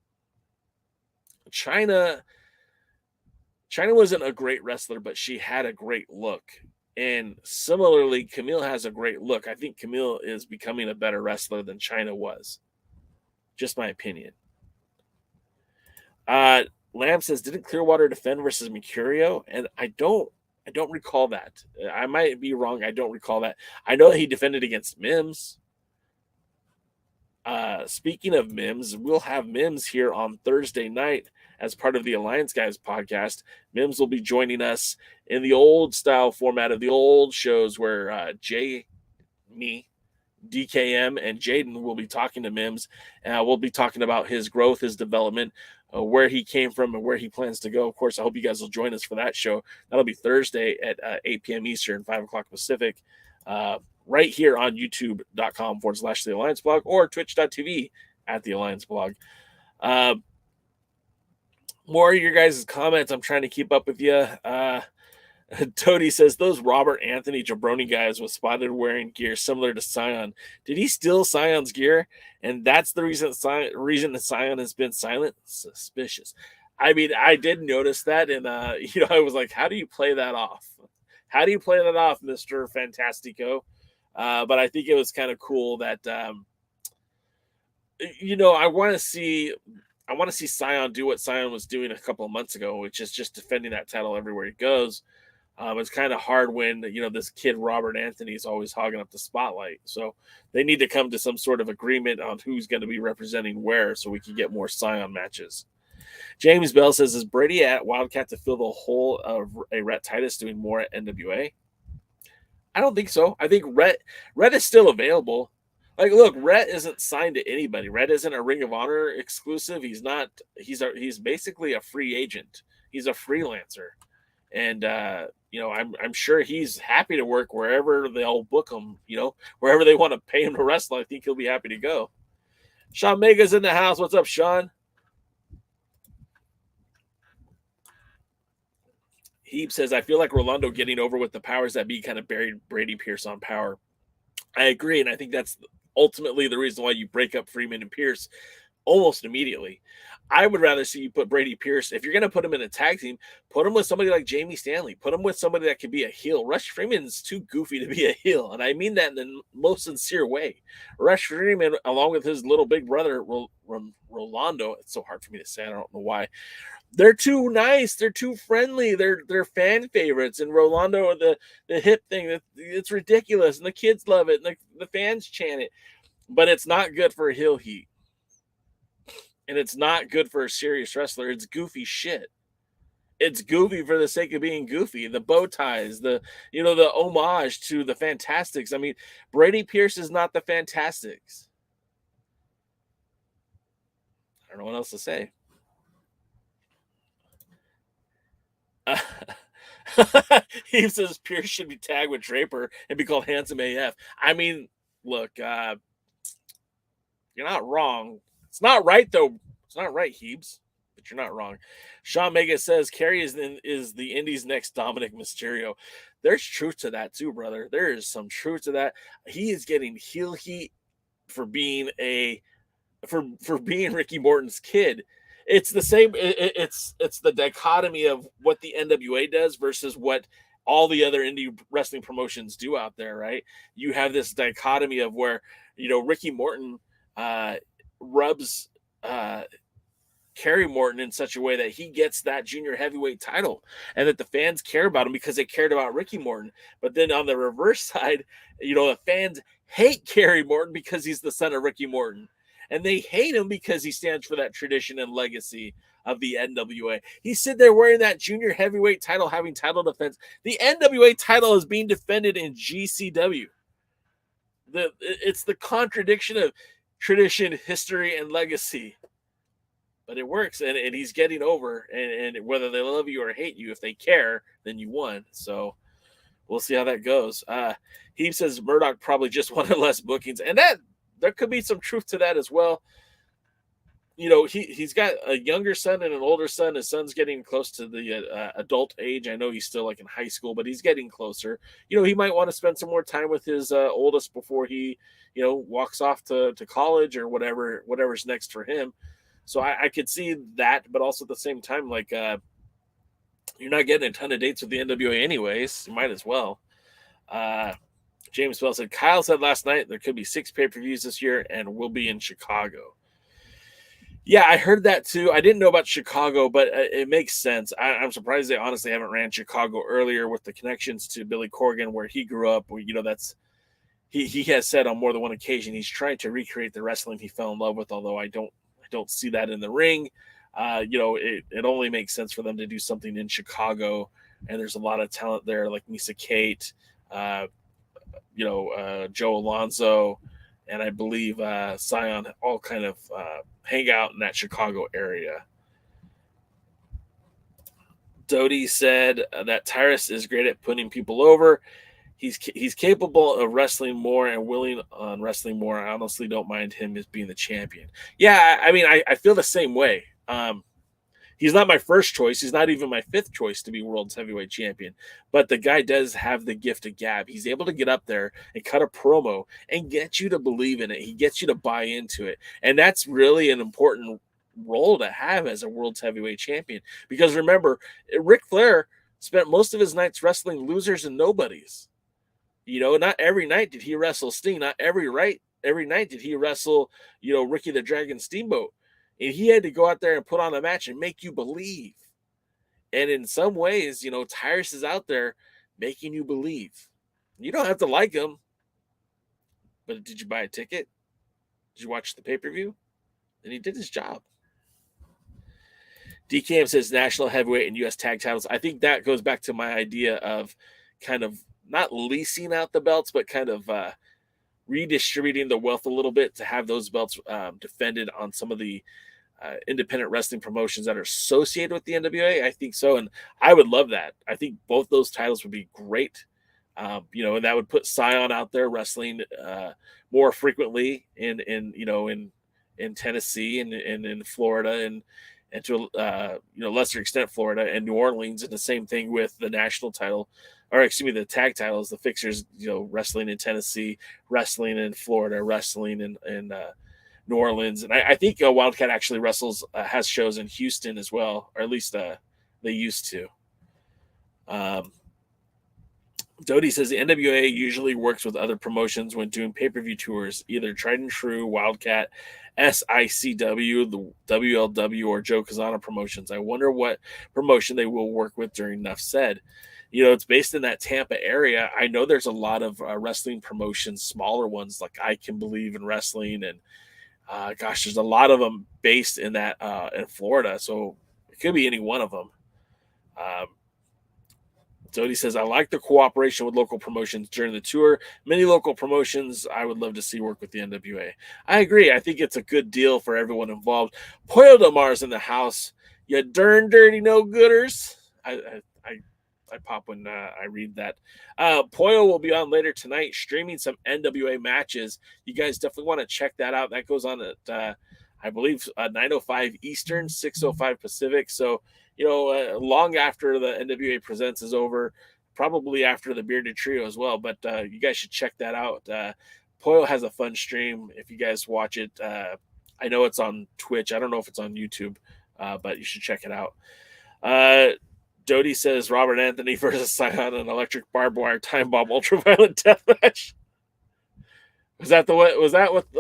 Speaker 2: China wasn't a great wrestler, but she had a great look. And similarly, Camille has a great look. I think Camille is becoming a better wrestler than China was. Just my opinion. Lamb says, didn't Clearwater defend versus Mercurio? And I don't recall that. I might be wrong. I don't recall that. I know that he defended against Mims. Speaking of Mims, we'll have Mims here on Thursday night as part of the Alliance Guys podcast. Mims will be joining us in the old style format of the old shows where me, DKM, and Jaden will be talking to Mims. We'll be talking about his growth, his development, where he came from, and where he plans to go. Of course, I hope you guys will join us for that show. That'll be Thursday at 8 p.m. Eastern, 5 o'clock Pacific, right here on youtube.com/The Alliance Blog or twitch.tv at The Alliance Blog. More of your guys' comments. I'm trying to keep up with you. Toady says, those Robert Anthony jabroni guys was spotted wearing gear similar to Scion. Did he steal Scion's gear? And that's the reason that Scion has been silent? Suspicious. I mean, I did notice that, and I was like, how do you play that off? How do you play that off, Mr. Fantastico? But I think it was kind of cool that I want to see Scion do what Scion was doing a couple of months ago, which is just defending that title everywhere he goes. It's kind of hard when, this kid Robert Anthony is always hogging up the spotlight. So they need to come to some sort of agreement on who's going to be representing where, so we can get more Scion matches. James Bell says, is Brady at WildKat to fill the hole of a Rhett Titus doing more at NWA? I don't think so. I think Rhett is still available. Like, look, Rhett isn't signed to anybody. Rhett isn't a Ring of Honor exclusive. He's not. He's basically a free agent. He's a freelancer, and I'm sure he's happy to work wherever they'll book him. Wherever they want to pay him to wrestle, I think he'll be happy to go. Sean Mega's in the house. What's up, Sean? Heap says, I feel like Rolando getting over with the powers that be kind of buried Brady Pierce on Power. I agree, and I think that's ultimately the reason why you break up Freeman and Pierce almost immediately. I would rather see you put Brady Pierce, if you're going to put him in a tag team, put him with somebody like Jamie Stanley. Put him with somebody that could be a heel. Rush Freeman's too goofy to be a heel, and I mean that in the most sincere way. Rush Freeman, along with his little big brother, Rolando, it's so hard for me to say, I don't know why. They're too nice. They're too friendly. They're fan favorites. And Rolando, the hip thing, it's ridiculous. And the kids love it. And the fans chant it. But it's not good for a heel heat. And it's not good for a serious wrestler. It's goofy shit. It's goofy for the sake of being goofy. The bow ties, the homage to the Fantastics. I mean, Brady Pierce is not the Fantastics. I don't know what else to say. He says Pierce should be tagged with Draper and be called Handsome AF. I mean, look, you're not wrong. It's not right, though. It's not right, Heebs, but you're not wrong. Sean Mega says Kerry is the Indies' next Dominic Mysterio. There's truth to that, too, brother. There is some truth to that. He is getting heel heat for being for being Ricky Morton's kid. It's the same. It's the dichotomy of what the NWA does versus what all the other indie wrestling promotions do out there, right? You have this dichotomy of where, Ricky Morton rubs Kerry Morton in such a way that he gets that junior heavyweight title and that the fans care about him because they cared about Ricky Morton. But then on the reverse side, the fans hate Kerry Morton because he's the son of Ricky Morton. And they hate him because he stands for that tradition and legacy of the NWA. He's sitting there wearing that junior heavyweight title, having title defense. The NWA title is being defended in GCW. It's the contradiction of tradition, history, and legacy. But it works, and he's getting over. And whether they love you or hate you, if they care, then you won. So we'll see how that goes. He says Murdoch probably just wanted less bookings. And that there could be some truth to that as well. He's got a younger son and an older son. His son's getting close to the adult age. I know he's still like in high school, but he's getting closer. He might want to spend some more time with his oldest before he, walks off to college or whatever's next for him. So I could see that, but also at the same time, like you're not getting a ton of dates with the NWA anyways. You might as well. James Bell said, Kyle said last night there could be 6 pay-per-views this year and we'll be in Chicago. Yeah, I heard that too. I didn't know about Chicago, but it makes sense. I'm surprised they honestly haven't ran Chicago earlier with the connections to Billy Corgan where he grew up. Where, that's he has said on more than one occasion he's trying to recreate the wrestling he fell in love with, although I don't see that in the ring. It only makes sense for them to do something in Chicago, and there's a lot of talent there like Misa Kate, Joe Alonzo, and I believe Scion all kind of hang out in that Chicago area. Doty said that Tyrus is great at putting people over. He's capable of wrestling more and willing on wrestling more. I honestly don't mind him as being the champion. Yeah, I mean, I feel the same way. He's not my first choice. He's not even my 5th choice to be world's heavyweight champion. But the guy does have the gift of gab. He's able to get up there and cut a promo and get you to believe in it. He gets you to buy into it. And that's really an important role to have as a world's heavyweight champion. Because remember, Ric Flair spent most of his nights wrestling losers and nobodies. Not every night did he wrestle Sting. Not every night did he wrestle, Ricky the Dragon Steamboat. And he had to go out there and put on a match and make you believe. And in some ways, Tyrus is out there making you believe. You don't have to like him. But did you buy a ticket? Did you watch the pay-per-view? And he did his job. DKM says national heavyweight and U.S. tag titles. I think that goes back to my idea of kind of not leasing out the belts, but kind of redistributing the wealth a little bit to have those belts defended on some of the independent wrestling promotions that are associated with the NWA. I think so. And I would love that. I think both those titles would be great. And that would put Scion out there wrestling more frequently in Tennessee and in Florida and to lesser extent Florida and New Orleans, and the same thing with the national title, or excuse me, the tag titles, the fixers, wrestling in Tennessee, wrestling in Florida, wrestling in New Orleans. And I think WildKat actually has shows in Houston as well, or at least they used to. Doty says the NWA usually works with other promotions when doing pay-per-view tours, either Tried and True, WildKat, SICW, the WLW, or Joe Kazana promotions. I wonder what promotion they will work with during Nuff Said. It's based in that Tampa area. I know there's a lot of wrestling promotions, smaller ones like I Can Believe in Wrestling, and there's a lot of them based in that in Florida. So it could be any one of them. Doty says, I like the cooperation with local promotions during the tour. Many local promotions I would love to see work with the NWA. I agree. I think it's a good deal for everyone involved. Pollo Del Mar's in the house. You darn dirty no-gooders. I I pop when I read that. Poyo will be on later tonight streaming some NWA matches. You guys definitely want to check that out. That goes on at I believe 9:05 Eastern, 6:05 Pacific. So long after the NWA Presents is over, probably after the Bearded Trio as well. But you guys should check that out. Poyo has a fun stream if you guys watch it. I know it's on Twitch. I don't know if it's on YouTube, but you should check it out. Dodie says Robert Anthony versus Scion an electric barbed wire time bomb ultraviolet death match. Was that what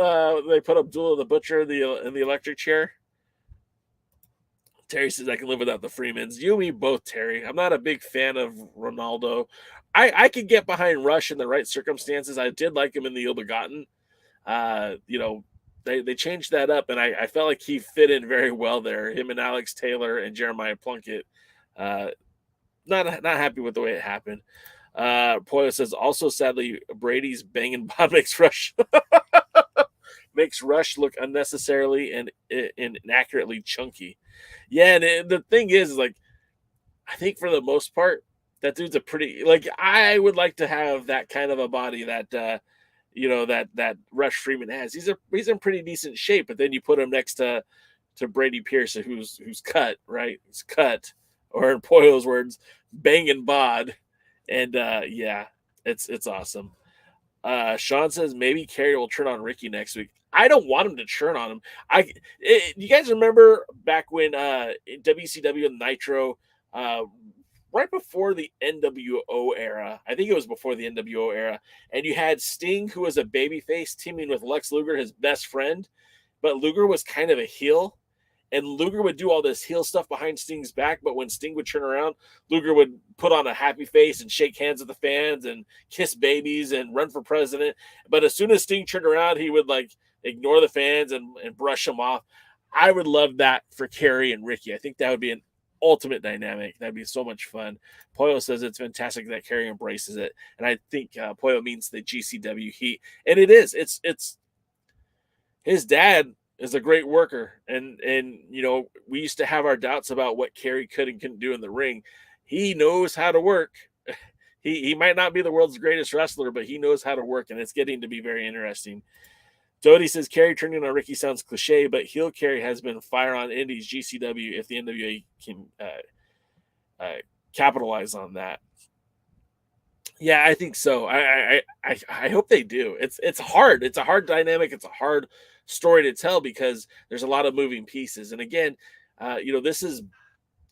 Speaker 2: they put Abdullah the Butcher in the electric chair? Terry says I can live without the Freemans. You and me both, Terry. I'm not a big fan of Ronaldo. I could get behind Rush in the right circumstances. I did like him in the Ill Begotten. They changed that up, and I felt like he fit in very well there. Him and Alex Taylor and Jeremiah Plunkett. Not happy with the way it happened. Poyo says also sadly Brady's banging bod makes Rush look unnecessarily and inaccurately chunky. Yeah, and the thing is, like, I think for the most part, that dude's a pretty, like, I would like to have that kind of a body that that Rush Freeman has. He's in pretty decent shape, but then you put him next to Brady Pierce, who's cut, right? He's cut, or in Poyo's words, banging bod. And it's awesome. Sean says maybe Kerry will turn on Ricky next week. I don't want him to turn on him. You guys remember back when WCW and Nitro, right before the NWO era, I think it was before the NWO era, and you had Sting, who was a babyface, teaming with Lex Luger, his best friend, but Luger was kind of a heel. And Luger would do all this heel stuff behind Sting's back, but when Sting would turn around, Luger would put on a happy face and shake hands with the fans and kiss babies and run for president. But as soon as Sting turned around, he would like ignore the fans and brush them off. I would love that for Kerry and Ricky. I think that would be an ultimate dynamic. That'd be so much fun. Poyo says it's fantastic that Kerry embraces it. And I think Poyo means the GCW heat. And it is. It's his dad is a great worker, and we used to have our doubts about what Kerry could and couldn't do in the ring. He knows how to work. He might not be the world's greatest wrestler, but he knows how to work, and it's getting to be very interesting. Dodie says Kerry turning on Ricky sounds cliche, but heel Kerry has been fire on Indies GCW if the NWA can capitalize on that. Yeah, I think so. I hope they do. It's hard. It's a hard dynamic. It's a hard story to tell because there's a lot of moving pieces. And again, this is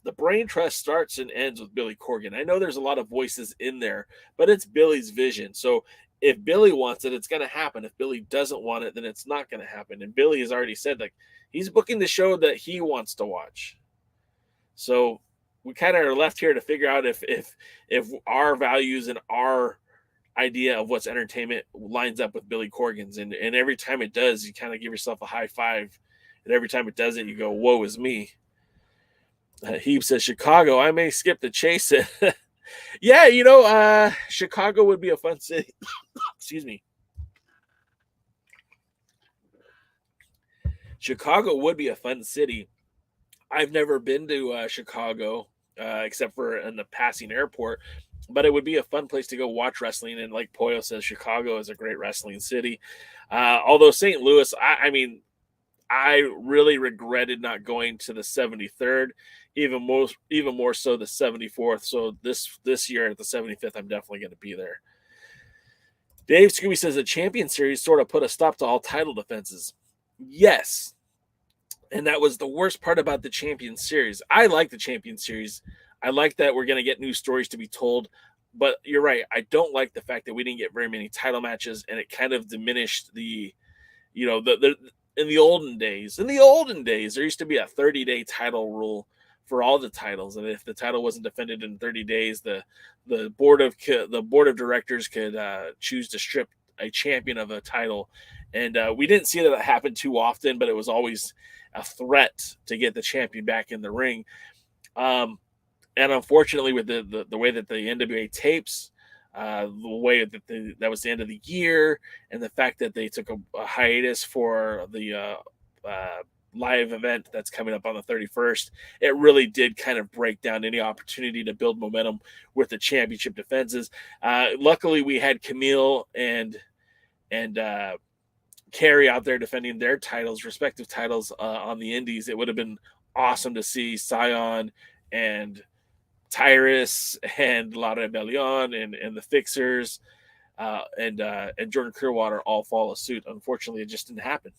Speaker 2: the brain trust starts and ends with Billy Corgan. I know there's a lot of voices in there, but it's Billy's vision. So if Billy wants it, it's going to happen. If Billy doesn't want it, then it's not going to happen. And Billy has already said like he's booking the show that he wants to watch. So we kind of are left here to figure out if our values and our idea of what's entertainment lines up with Billy Corgan's, and every time it does, you kind of give yourself a high five, and every time it doesn't, you go, "Woe is me." Heeb says Chicago. I may skip the chase it. Yeah, Chicago would be a fun city. Excuse me. Chicago would be a fun city. I've never been to Chicago except for in the passing airport, but it would be a fun place to go watch wrestling. And like Poyo says, Chicago is a great wrestling city. Although St. Louis, I really regretted not going to the 73rd, even more so the 74th. So this year at the 75th, I'm definitely going to be there. Dave Scooby says the Champion Series sort of put a stop to all title defenses. Yes. And that was the worst part about the Champion Series. I like the Champion Series. I like that we're going to get new stories to be told. But you're right. I don't like the fact that we didn't get very many title matches, and it kind of diminished the in the olden days. In the olden days, there used to be a 30-day title rule for all the titles, and if the title wasn't defended in 30 days, the board of directors could choose to strip a champion of a title. And we didn't see that happen too often, but it was always a threat to get the champion back in the ring. And unfortunately, with the way that the NWA tapes, the way that that was the end of the year, and the fact that they took a hiatus for the live event that's coming up on the 31st. It really did kind of break down any opportunity to build momentum with the championship defenses. Luckily, we had Camille and Kerry out there defending their titles, respective titles on the indies. It would have been awesome to see Scion and Tyrus and Lara Bellion and the Fixers and Jordan Clearwater all follow suit. Unfortunately, it just didn't happen.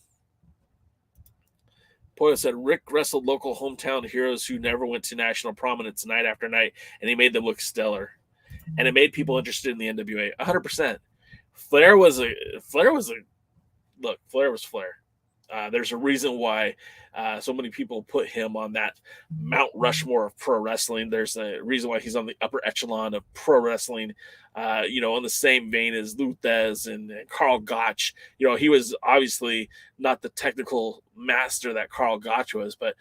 Speaker 2: Poyo said Rick wrestled local hometown heroes who never went to national prominence night after night, and he made them look stellar. And it made people interested in the NWA. 100%. Flair was Flair. There's a reason why so many people put him on that Mount Rushmore of pro wrestling. There's a reason why he's on the upper echelon of pro wrestling, in the same vein as Luthez and Karl Gotch. He was obviously not the technical master that Karl Gotch was, but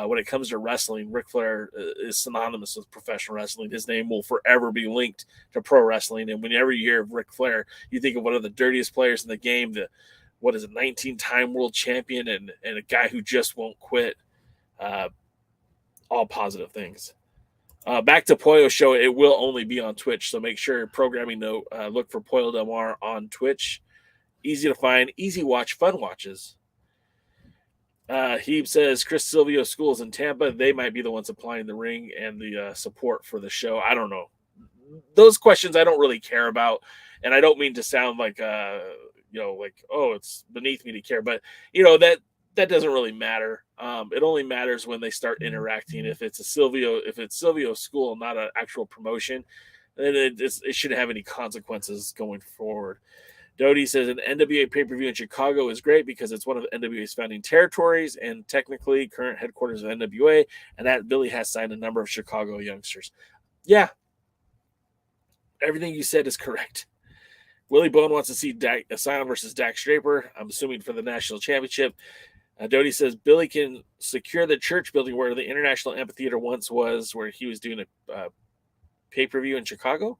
Speaker 2: when it comes to wrestling, Ric Flair is synonymous with professional wrestling. His name will forever be linked to pro wrestling. And whenever you hear of Ric Flair, you think of one of the dirtiest players in the game, 19-time world champion and a guy who just won't quit. All positive things. Back to Poyo's show. It will only be on Twitch, so make sure, programming note, look for Poyo Del Mar on Twitch. Easy to find, easy watch, fun watches. He says Chris Silvio Schools in Tampa. They might be the ones applying the ring and the support for the show. I don't know. Those questions I don't really care about, and I don't mean to sound like it's beneath me to care, but that doesn't really matter. It only matters when they start interacting. If it's Silvio School, not an actual promotion, then it shouldn't have any consequences going forward. Doty says an NWA pay-per-view in Chicago is great because it's one of NWA's founding territories and technically current headquarters of NWA, and that Billy has signed a number of Chicago youngsters. Yeah, everything you said is correct. Willie Bone wants to see Sion versus Dax Draper, I'm assuming for the national championship. Doty says Billy can secure the church building where the International Amphitheater once was, where he was doing a pay-per-view in Chicago.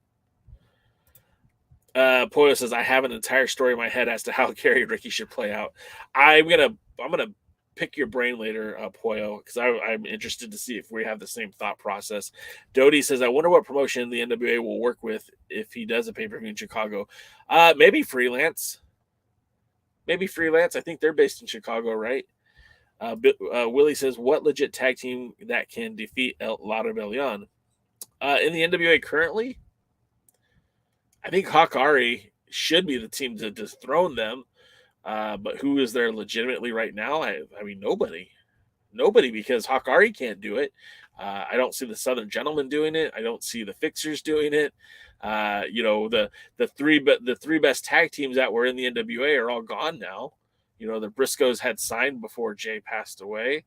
Speaker 2: Poyo says I have an entire story in my head as to how Kerry and Ricky should play out. I'm gonna pick your brain later, Poyo, because I'm interested to see if we have the same thought process. Doty says I wonder what promotion the NWA will work with if he does a pay-per-view in Chicago. Maybe freelance. I think they're based in Chicago, right? Willie says, what legit tag team that can defeat La Rebellion? In the NWA currently, I think Hawkari should be the team to dethrone them. But who is there legitimately right now? I mean, nobody, because Hawkari can't do it. I don't see the Southern Gentlemen doing it. I don't see the Fixers doing it. The three best tag teams that were in the NWA are all gone now. The Briscoes had signed before Jay passed away.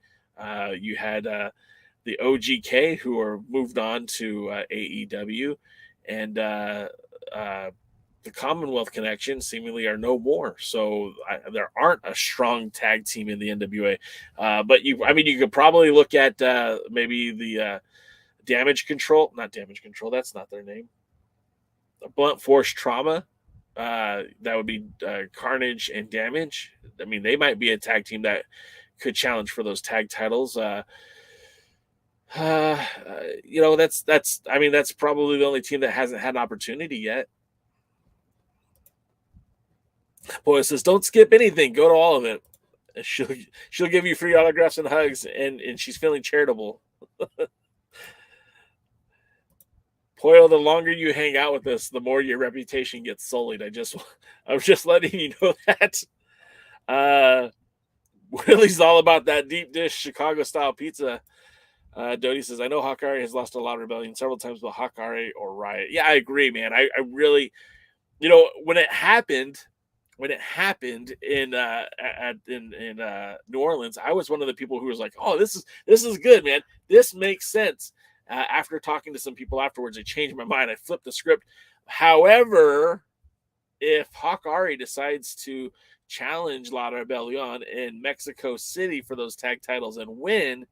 Speaker 2: You had the OGK who are moved on to AEW, and the Commonwealth Connection seemingly are no more. So there aren't a strong tag team in the NWA. But you could probably look at maybe the Damage Control. Not Damage Control. That's not their name. Blunt Force Trauma. That would be Carnage and Damage. I mean, they might be a tag team that could challenge for those tag titles. That's probably the only team that hasn't had an opportunity yet. Boy says, don't skip anything. Go to all of it. She'll give you free autographs and hugs, and she's feeling charitable. Poyo, the longer you hang out with us, the more your reputation gets sullied. I'm just letting you know that. Willie's all about that deep dish Chicago-style pizza. Doty says, I know Hawkari has lost a lot of rebellion several times with Hawkari or Riot. Yeah, I agree, man. I really, when it happened in New Orleans, I was one of the people who was like, "Oh, this is good, man. This makes sense." After talking to some people afterwards, I changed my mind. I flipped the script. However, if Hawkari decides to challenge La Rebellion in Mexico City for those tag titles and win,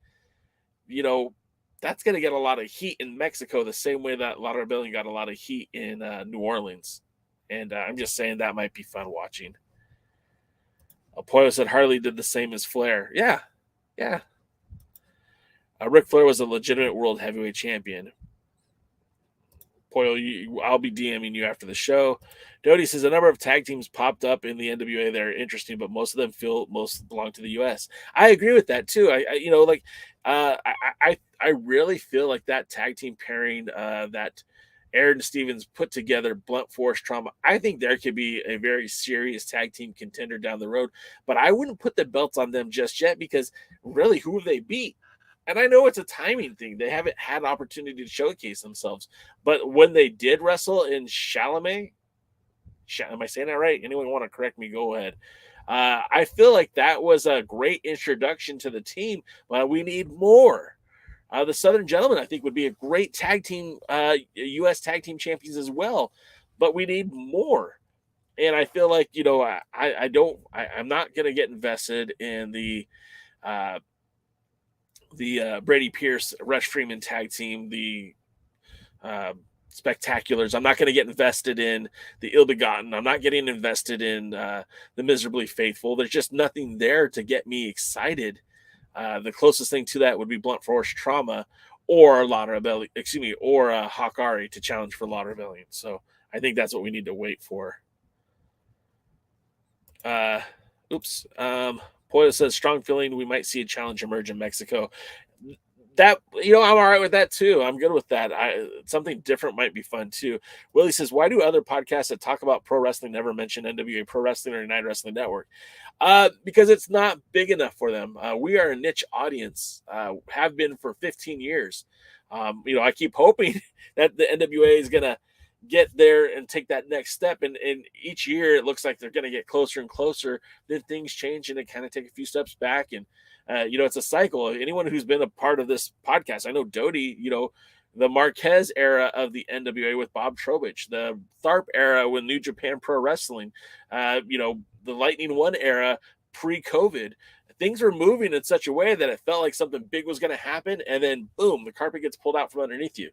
Speaker 2: that's going to get a lot of heat in Mexico, the same way that La Rebellion got a lot of heat in New Orleans. And I'm just saying that might be fun watching. Poyo said Harley did the same as Flair. Yeah. Yeah. Ric Flair was a legitimate world heavyweight champion. Poyle, I'll be DMing you after the show. Doty says a number of tag teams popped up in the NWA that are interesting, but most of them belong to the US. I agree with that too. I really feel like that tag team pairing that Aaron Stevens put together, Blunt Force Trauma. I think there could be a very serious tag team contender down the road, but I wouldn't put the belts on them just yet because really, who have they beat? And I know it's a timing thing. They haven't had opportunity to showcase themselves. But when they did wrestle in Chalamet, am I saying that right? Anyone want to correct me, go ahead. I feel like that was a great introduction to the team, but we need more. The Southern Gentlemen, I think, would be a great tag team, U.S. tag team champions as well, but we need more. And I feel like, I'm not going to get invested in the Brady Pierce, Rush Freeman tag team, the Spectaculars. I'm not going to get invested in the Ill Begotten. I'm not getting invested in the Miserably Faithful. There's just nothing there to get me excited. The closest thing to that would be Blunt Force Trauma or Hawkari to challenge for La Rebellion. So I think that's what we need to wait for. Poya says, strong feeling we might see a challenge emerge in Mexico. That, I'm all right with that too. I'm good with that. Something different might be fun too. Willie says, why do other podcasts that talk about pro wrestling never mention NWA Pro Wrestling or United Wrestling Network? Because it's not big enough for them. We are a niche audience, have been for 15 years. I keep hoping that the NWA is going to get there and take that next step. And each year it looks like they're going to get closer and closer. Then things change and they kind of take a few steps back. And, it's a cycle. Anyone who's been a part of this podcast, I know Doty, the Marquez era of the NWA with Bob Trowbridge, the Tharp era with New Japan Pro Wrestling, the Lightning One era pre-COVID. Things were moving in such a way that it felt like something big was going to happen. And then, boom, the carpet gets pulled out from underneath you.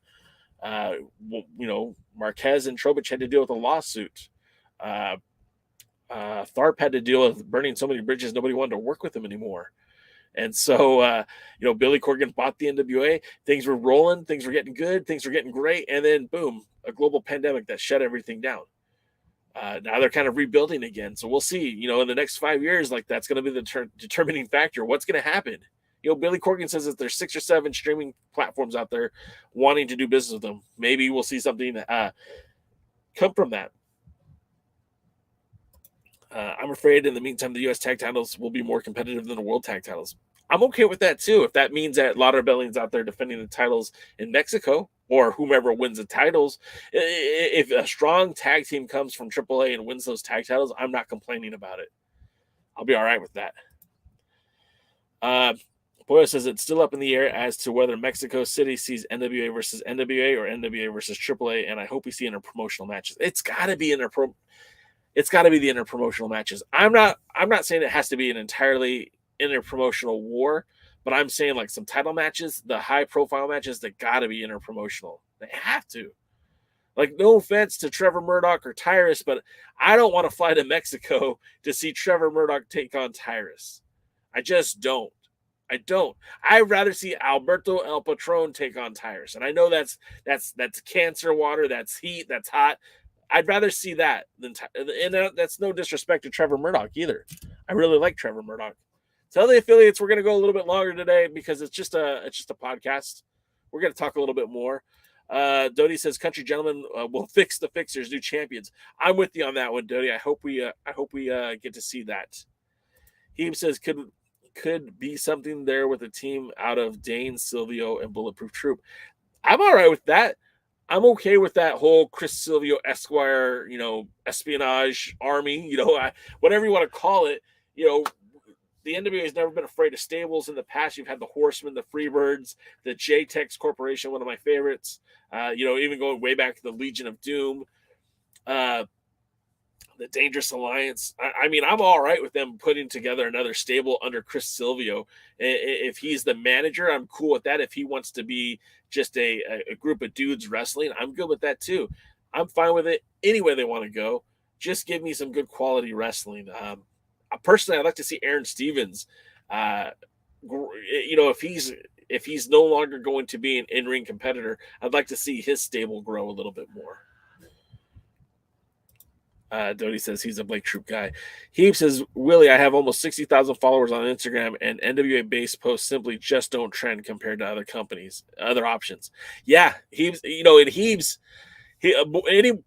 Speaker 2: Marquez and Trowbridge had to deal with a lawsuit. Tharp had to deal with burning so many bridges, nobody wanted to work with him anymore. And so, Billy Corgan bought the NWA. Things were rolling. Things were getting good. Things were getting great. And then, boom, a global pandemic that shut everything down. Now they're kind of rebuilding again. So we'll see, in the next 5 years, like that's going to be the determining factor. What's going to happen? Billy Corgan says that there's 6 or 7 streaming platforms out there wanting to do business with them. Maybe we'll see something come from that. I'm afraid in the meantime, the U.S. tag titles will be more competitive than the world tag titles. I'm okay with that too. If that means that La Rebellion's out there defending the titles in Mexico or whomever wins the titles, if a strong tag team comes from AAA and wins those tag titles, I'm not complaining about it. I'll be all right with that. Boya says it's still up in the air as to whether Mexico City sees NWA versus NWA or NWA versus AAA, and I hope we see interpromotional matches. It's got to be It's got to be the interpromotional matches. I'm not saying it has to be an entirely interpromotional war, but I'm saying like some title matches, the high profile matches, that got to be interpromotional. They have to. Like, no offense to Trevor Murdoch or Tyrus, but I don't want to fly to Mexico to see Trevor Murdoch take on Tyrus. I just don't. I don't. I'd rather see Alberto El Patron take on Tyrus. And I know that's cancer water, that's heat, that's hot. I'd rather see that than, and that's no disrespect to Trevor Murdoch either. I really like Trevor Murdoch. Tell the affiliates we're going to go a little bit longer today because it's just a podcast. We're going to talk a little bit more. Doty says, "Country Gentlemen will fix the fixers, new champions." I'm with you on that one, Doty. I hope we get to see that. He says, "Could be something there with a team out of Dane, Silvio, and Bulletproof Troop." I'm all right with that. I'm okay with that whole Chris Silvio Esquire, espionage army, whatever you want to call it. The NWA has never been afraid of stables in the past. You've had the Horsemen, the Freebirds, the J-Tex Corporation, one of my favorites. Even going way back to the Legion of Doom, the Dangerous Alliance. I'm all right with them putting together another stable under Chris Silvio. If he's the manager, I'm cool with that. If he wants to be just a group of dudes wrestling, I'm good with that too. I'm fine with it any way they want to go. Just give me some good quality wrestling. Personally, I'd like to see Aaron Stevens if he's no longer going to be an in-ring competitor, I'd like to see his stable grow a little bit more. Dodie says he's a Blake Troop guy. Heap says, Willie, I have almost 60,000 followers on Instagram, and NWA-based posts simply just don't trend compared to other companies, other options. Yeah, Heaps, and Heaps,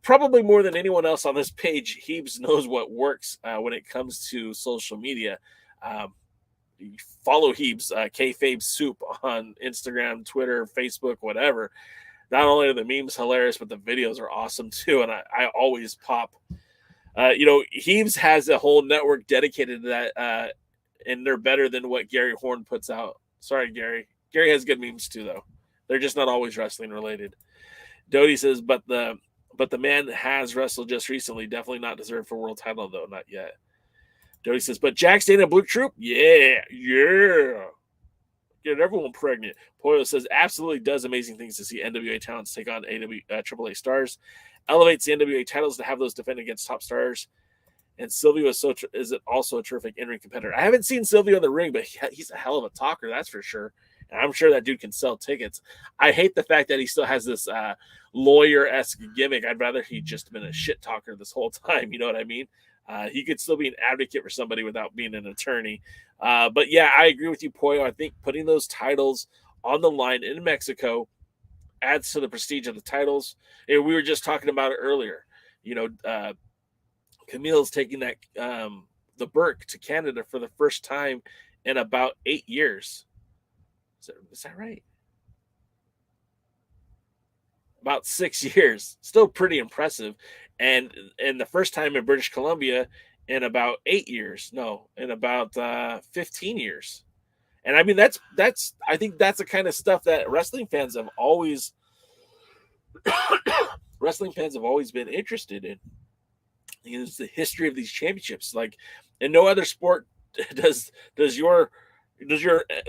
Speaker 2: probably more than anyone else on this page, Heaps knows what works when it comes to social media. Follow Heaps, Kayfabe Soup on Instagram, Twitter, Facebook, whatever. Not only are the memes hilarious, but the videos are awesome too, and I always pop. Heaves has a whole network dedicated to that, and they're better than what Gary Horn puts out. Sorry, Gary. Gary has good memes too, though. They're just not always wrestling related. Dodie says, but the man has wrestled just recently. Definitely not deserved for world title, though. Not yet. Dodie says, but Jack Stane and Blue Troop? Yeah. Get everyone pregnant. Poyo says, absolutely does amazing things to see NWA talents take on AAA stars. Elevates the NWA titles to have those defend against top stars. And Silvio is also a terrific in-ring competitor. I haven't seen Silvio in the ring, but he's a hell of a talker, that's for sure. And I'm sure that dude can sell tickets. I hate the fact that he still has this lawyer-esque gimmick. I'd rather he just been a shit talker this whole time. You know what I mean? He could still be an advocate for somebody without being an attorney. But yeah, I agree with you, Poyo. I think putting those titles on the line in Mexico adds to the prestige of the titles. And we were just talking about it earlier. Camille's taking that the Burke to Canada for the first time in about 8 years. Is that right? About 6 years. Still pretty impressive. And the first time in British Columbia in about 8 years. No, in about 15 years. And I mean, I think that's the kind of stuff that wrestling fans have always been interested in. It's the history of these championships. Like in no other sport does your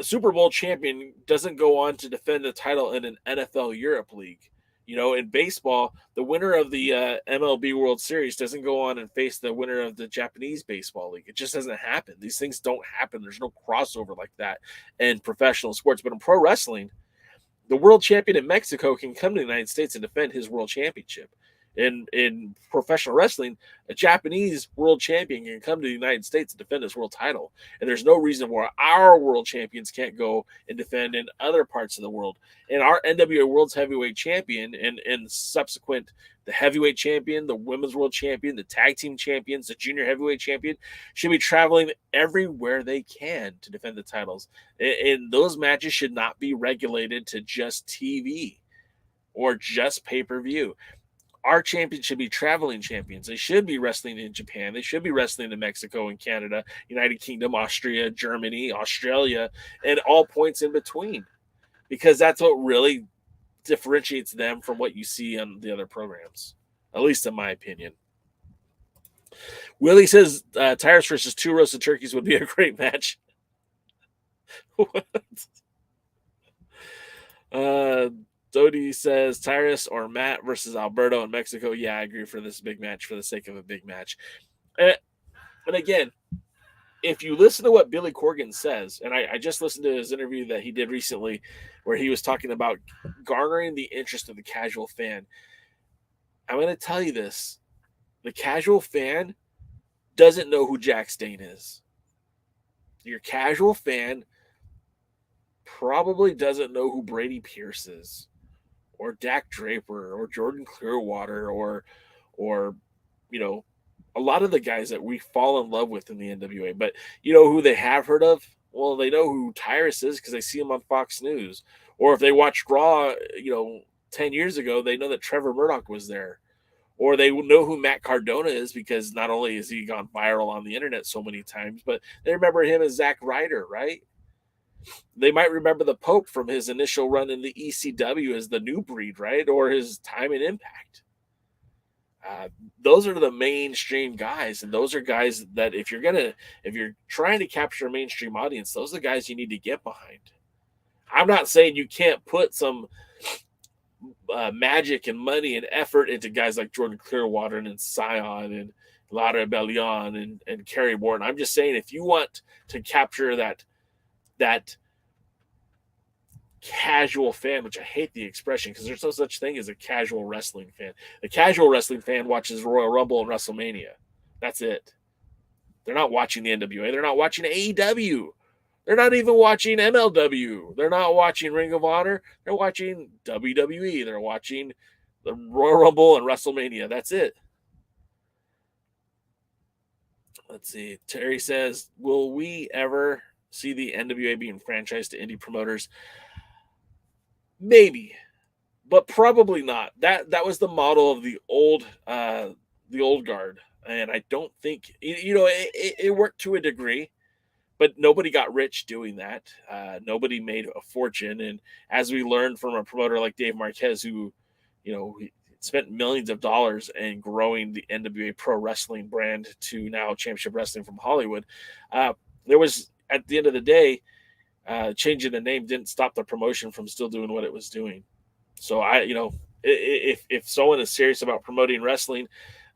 Speaker 2: Super Bowl champion doesn't go on to defend the title in an NFL Europe league. In baseball, the winner of the MLB World Series doesn't go on and face the winner of the Japanese baseball league. It just doesn't happen. These things don't happen. There's no crossover like that in professional sports. But in pro wrestling, the world champion in Mexico can come to the United States and defend his world championship. In professional wrestling, a Japanese world champion can come to the United States and defend his world title. And there's no reason why our world champions can't go and defend in other parts of the world. And our NWA World's Heavyweight Champion and subsequent the heavyweight champion, the women's world champion, the tag team champions, the junior heavyweight champion should be traveling everywhere they can to defend the titles. And those matches should not be regulated to just TV or just pay-per-view. Our champions should be traveling champions. They should be wrestling in Japan. They should be wrestling in Mexico and Canada, United Kingdom, Austria, Germany, Australia, and all points in between, because that's what really differentiates them from what you see on the other programs, at least in my opinion. Willie says Tyrus versus 2 Roasted Turkeys would be a great match. What? Dodie says Tyrus or Matt versus Alberto in Mexico. Yeah, I agree for this big match for the sake of a big match. And again, if you listen to what Billy Corgan says, and I just listened to his interview that he did recently where he was talking about garnering the interest of the casual fan. I'm going to tell you this. The casual fan doesn't know who Jack Stane is. Your casual fan probably doesn't know who Brady Pierce is, or Dak Draper, or Jordan Clearwater, or a lot of the guys that we fall in love with in the NWA. But you know who they have heard of? Well, they know who Tyrus is because they see him on Fox News. Or if they watched Raw, 10 years ago, they know that Trevor Murdoch was there. Or they know who Matt Cardona is because not only has he gone viral on the internet so many times, but they remember him as Zack Ryder, right? They might remember the Pope from his initial run in the ECW as the New Breed, right? Or his time in Impact. Those are the mainstream guys, and those are guys that if you're trying to capture a mainstream audience, those are the guys you need to get behind. I'm not saying you can't put some magic and money and effort into guys like Jordan Clearwater and Scion and Lara Bellion and Kerry Morton. I'm just saying if you want to capture that that casual fan, which I hate the expression because there's no such thing as a casual wrestling fan. A casual wrestling fan watches Royal Rumble and WrestleMania. That's it. They're not watching the NWA. They're not watching AEW. They're not even watching MLW. They're not watching Ring of Honor. They're watching WWE. They're watching the Royal Rumble and WrestleMania. That's it. Let's see. Terry says, will we ever see the NWA being franchised to indie promoters? Maybe, but probably not. That was the model of the old guard, and I don't think it worked to a degree, but nobody got rich doing that. Nobody made a fortune, and as we learned from a promoter like Dave Marquez, who he spent millions of dollars in growing the NWA Pro Wrestling brand to now Championship Wrestling from Hollywood, there was, at the end of the day, changing the name didn't stop the promotion from still doing what it was doing. So if someone is serious about promoting wrestling,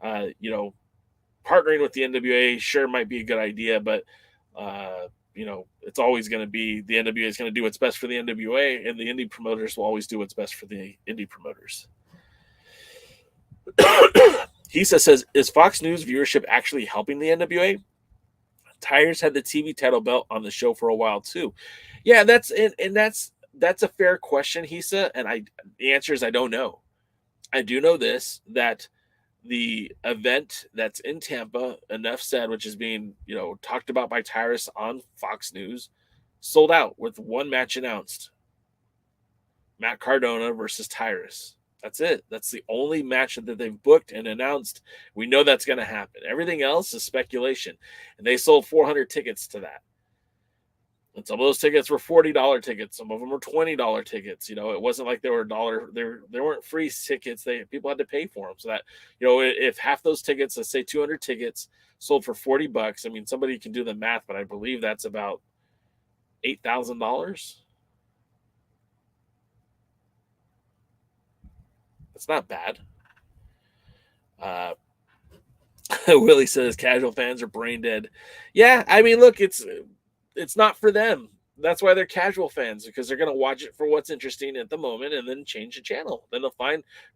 Speaker 2: partnering with the NWA sure might be a good idea, but it's always going to be the NWA is going to do what's best for the NWA, and the indie promoters will always do what's best for the indie promoters. Hisa says, is Fox News viewership actually helping the NWA? Tires had the TV title belt on the show for a while too. Yeah, that's a fair question, Hisa, and the answer is I don't know. I do know this, that the event that's in Tampa, enough said, which is being talked about by Tyrus on Fox News, sold out with one match announced. Matt Cardona versus Tyrus. That's it. That's the only match that they've booked and announced. We know that's going to happen. Everything else is speculation. And they sold 400 tickets to that. And some of those tickets were $40 tickets. Some of them were $20 tickets. It wasn't like they were $1. They weren't free tickets. People had to pay for them. So that, if half those tickets, let's say 200 tickets, sold for $40, I mean, somebody can do the math, but I believe that's about $8,000. It's not bad. Willie says casual fans are brain dead. Yeah, I mean, look, it's not for them. That's why they're casual fans, because they're going to watch it for what's interesting at the moment and then change the channel. Then they'll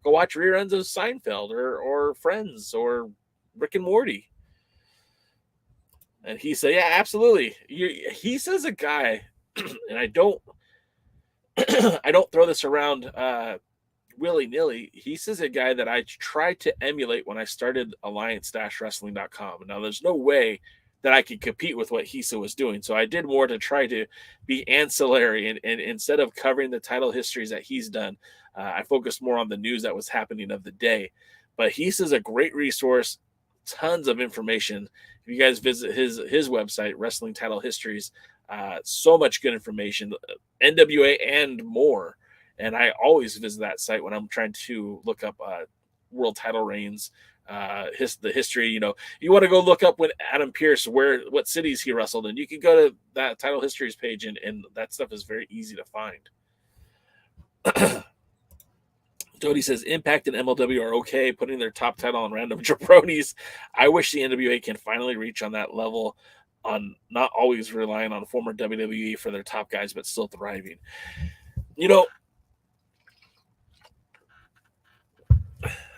Speaker 2: go watch reruns of Seinfeld or Friends or Rick and Morty. And he said, yeah, absolutely. He says a guy, and I don't throw this around willy-nilly. He says a guy that I tried to emulate when I started alliance-wrestling.com. Now, there's no way that I could compete with what Hisa was doing. So I did more to try to be ancillary. And instead of covering the title histories that he's done, I focused more on the news that was happening of the day. But Hisa's a great resource, tons of information. If you guys visit his website, Wrestling Title Histories, so much good information, NWA and more. And I always visit that site when I'm trying to look up world title reigns, the history. You want to go look up when Adam Pierce, what cities he wrestled in. You can go to that title histories page, and that stuff is very easy to find. Dodie says Impact and MLW are okay putting their top title on random jabronis. I wish the NWA can finally reach on that level, on not always relying on former WWE for their top guys, but still thriving.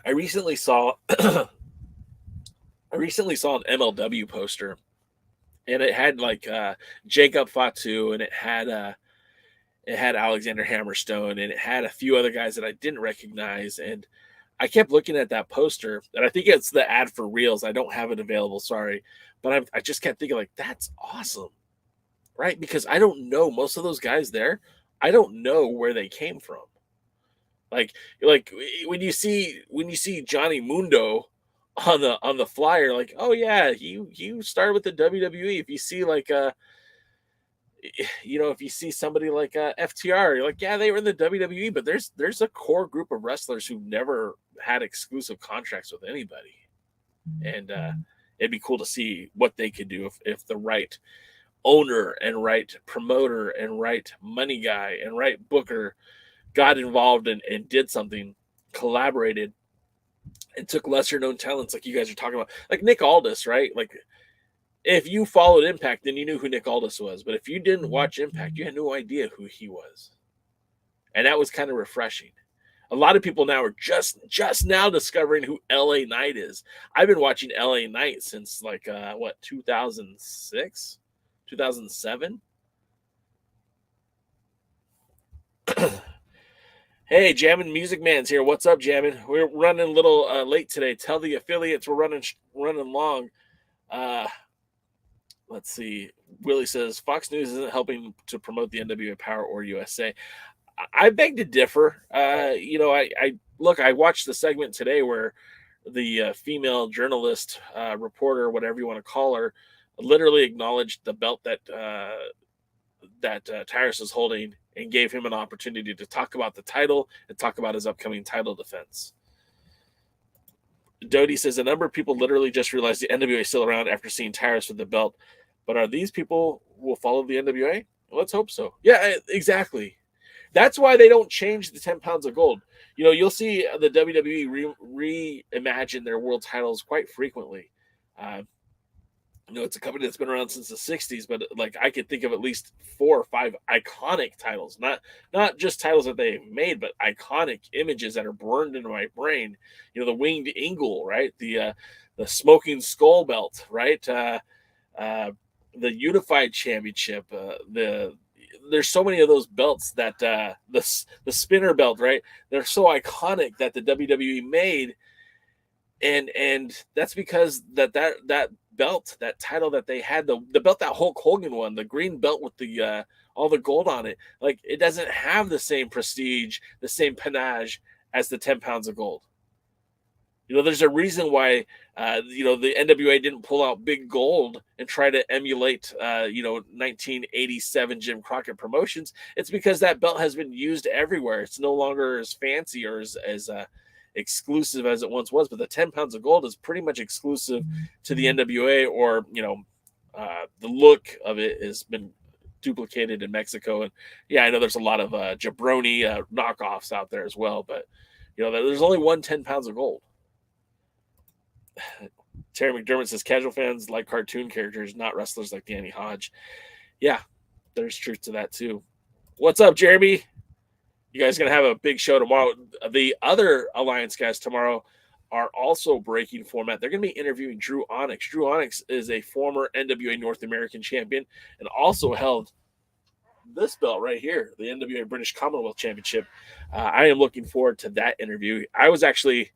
Speaker 2: I recently saw an MLW poster, and it had like Jacob Fatu, and it had Alexander Hammerstone, and it had a few other guys that I didn't recognize. And I kept looking at that poster, and I think it's the ad for Reels. I don't have it available, sorry, but I just kept thinking, like, that's awesome, right? Because I don't know most of those guys there. I don't know where they came from. Like when you see Johnny Mundo on the flyer, like, oh yeah, you started with the WWE. If you see if you see somebody like FTR, you're like, yeah, they were in the WWE, but there's a core group of wrestlers who never had exclusive contracts with anybody, and it'd be cool to see what they could do if the right owner and right promoter and right money guy and right booker got involved and did something, collaborated, and took lesser known talents like you guys are talking about, like Nick Aldis, right? Like if you followed Impact, then you knew who Nick Aldis was. But if you didn't watch Impact, you had no idea who he was. And that was kind of refreshing. A lot of people now are just now discovering who LA Knight is. I've been watching LA Knight since 2006, 2007. Hey, Jammin' Music Man's here. What's up, Jammin'? We're running a little late today. Tell the affiliates we're running long. Let's see. Willie says Fox News isn't helping to promote the NWA POWERRR USA. I beg to differ. I watched the segment today where the female journalist, reporter, whatever you want to call her, literally acknowledged the belt that Tyrus is holding and gave him an opportunity to talk about the title and talk about his upcoming title defense. Dodie says a number of people literally just realized the NWA is still around after seeing Tyrus with the belt. But are these people who will follow the NWA? Let's hope so. Yeah, exactly. That's why they don't change the 10 pounds of gold. You'll see the WWE reimagine their world titles quite frequently. It's a company that's been around since the 60s, but I could think of at least 4 or 5 iconic titles, not just titles that they made, but iconic images that are burned into my brain. The winged eagle, right? The smoking skull belt, right? The Unified Championship, there's so many of those belts that the spinner belt, right? They're so iconic that the WWE made, and that's because that belt, that title that they had, the belt that Hulk Hogan won, the green belt with the all the gold on it, it doesn't have the same prestige, the same panache as the 10 pounds of gold. There's a reason why, the NWA didn't pull out big gold and try to emulate, 1987 Jim Crockett Promotions. It's because that belt has been used everywhere. It's no longer as fancy or as exclusive as it once was. But the 10 pounds of gold is pretty much exclusive to the NWA, or, the look of it has been duplicated in Mexico. And yeah, I know there's a lot of jabroni knockoffs out there as well. But, there's only 10 pounds of gold. Terry McDermott says casual fans like cartoon characters, not wrestlers like Danny Hodge. Yeah, there's truth to that too. What's up, Jeremy? You guys gonna have a big show tomorrow. The other Alliance guys tomorrow are also breaking format. They're gonna be interviewing Drew Onyx. Drew Onyx is a former NWA North American champion and also held this belt right here, the NWA British Commonwealth Championship. I am looking forward to that interview. I was actually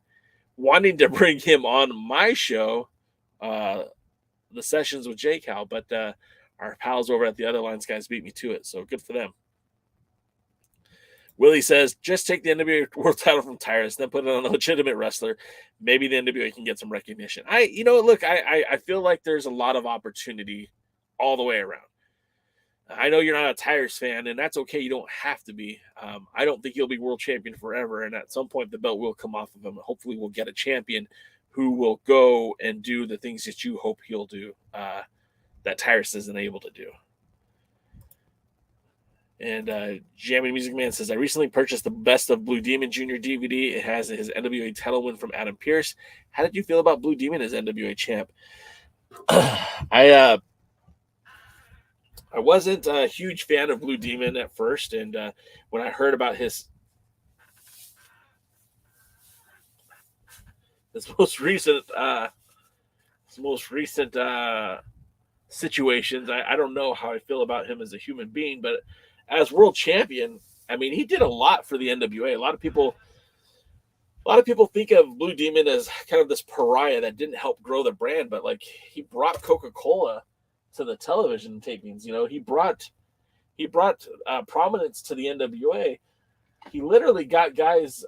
Speaker 2: wanting to bring him on my show, the Sessions with J Cal, but our pals over at the other Lines guys beat me to it, so good for them. Willie says, just take the NWA World Title from Tyrus, then put it on a legitimate wrestler. Maybe the NWA can get some recognition. I feel like there's a lot of opportunity all the way around. I know you're not a Tyrus fan, and that's okay. You don't have to be. I don't think he'll be world champion forever, and at some point the belt will come off of him. Hopefully we'll get a champion who will go and do the things that you hope he'll do that Tyrus isn't able to do. And Jammy Music Man says, I recently purchased the Best of Blue Demon Jr. DVD. It has his NWA title win from Adam Pierce. How did you feel about Blue Demon as NWA champ? I wasn't a huge fan of Blue Demon at first, and when I heard about his most recent situations, I don't know how I feel about him as a human being, but as world champion, I mean, he did a lot for the NWA. A lot of people think of Blue Demon as kind of this pariah that didn't help grow the brand, but he brought Coca-Cola to the television tapings. He brought prominence to the NWA. He literally got guys.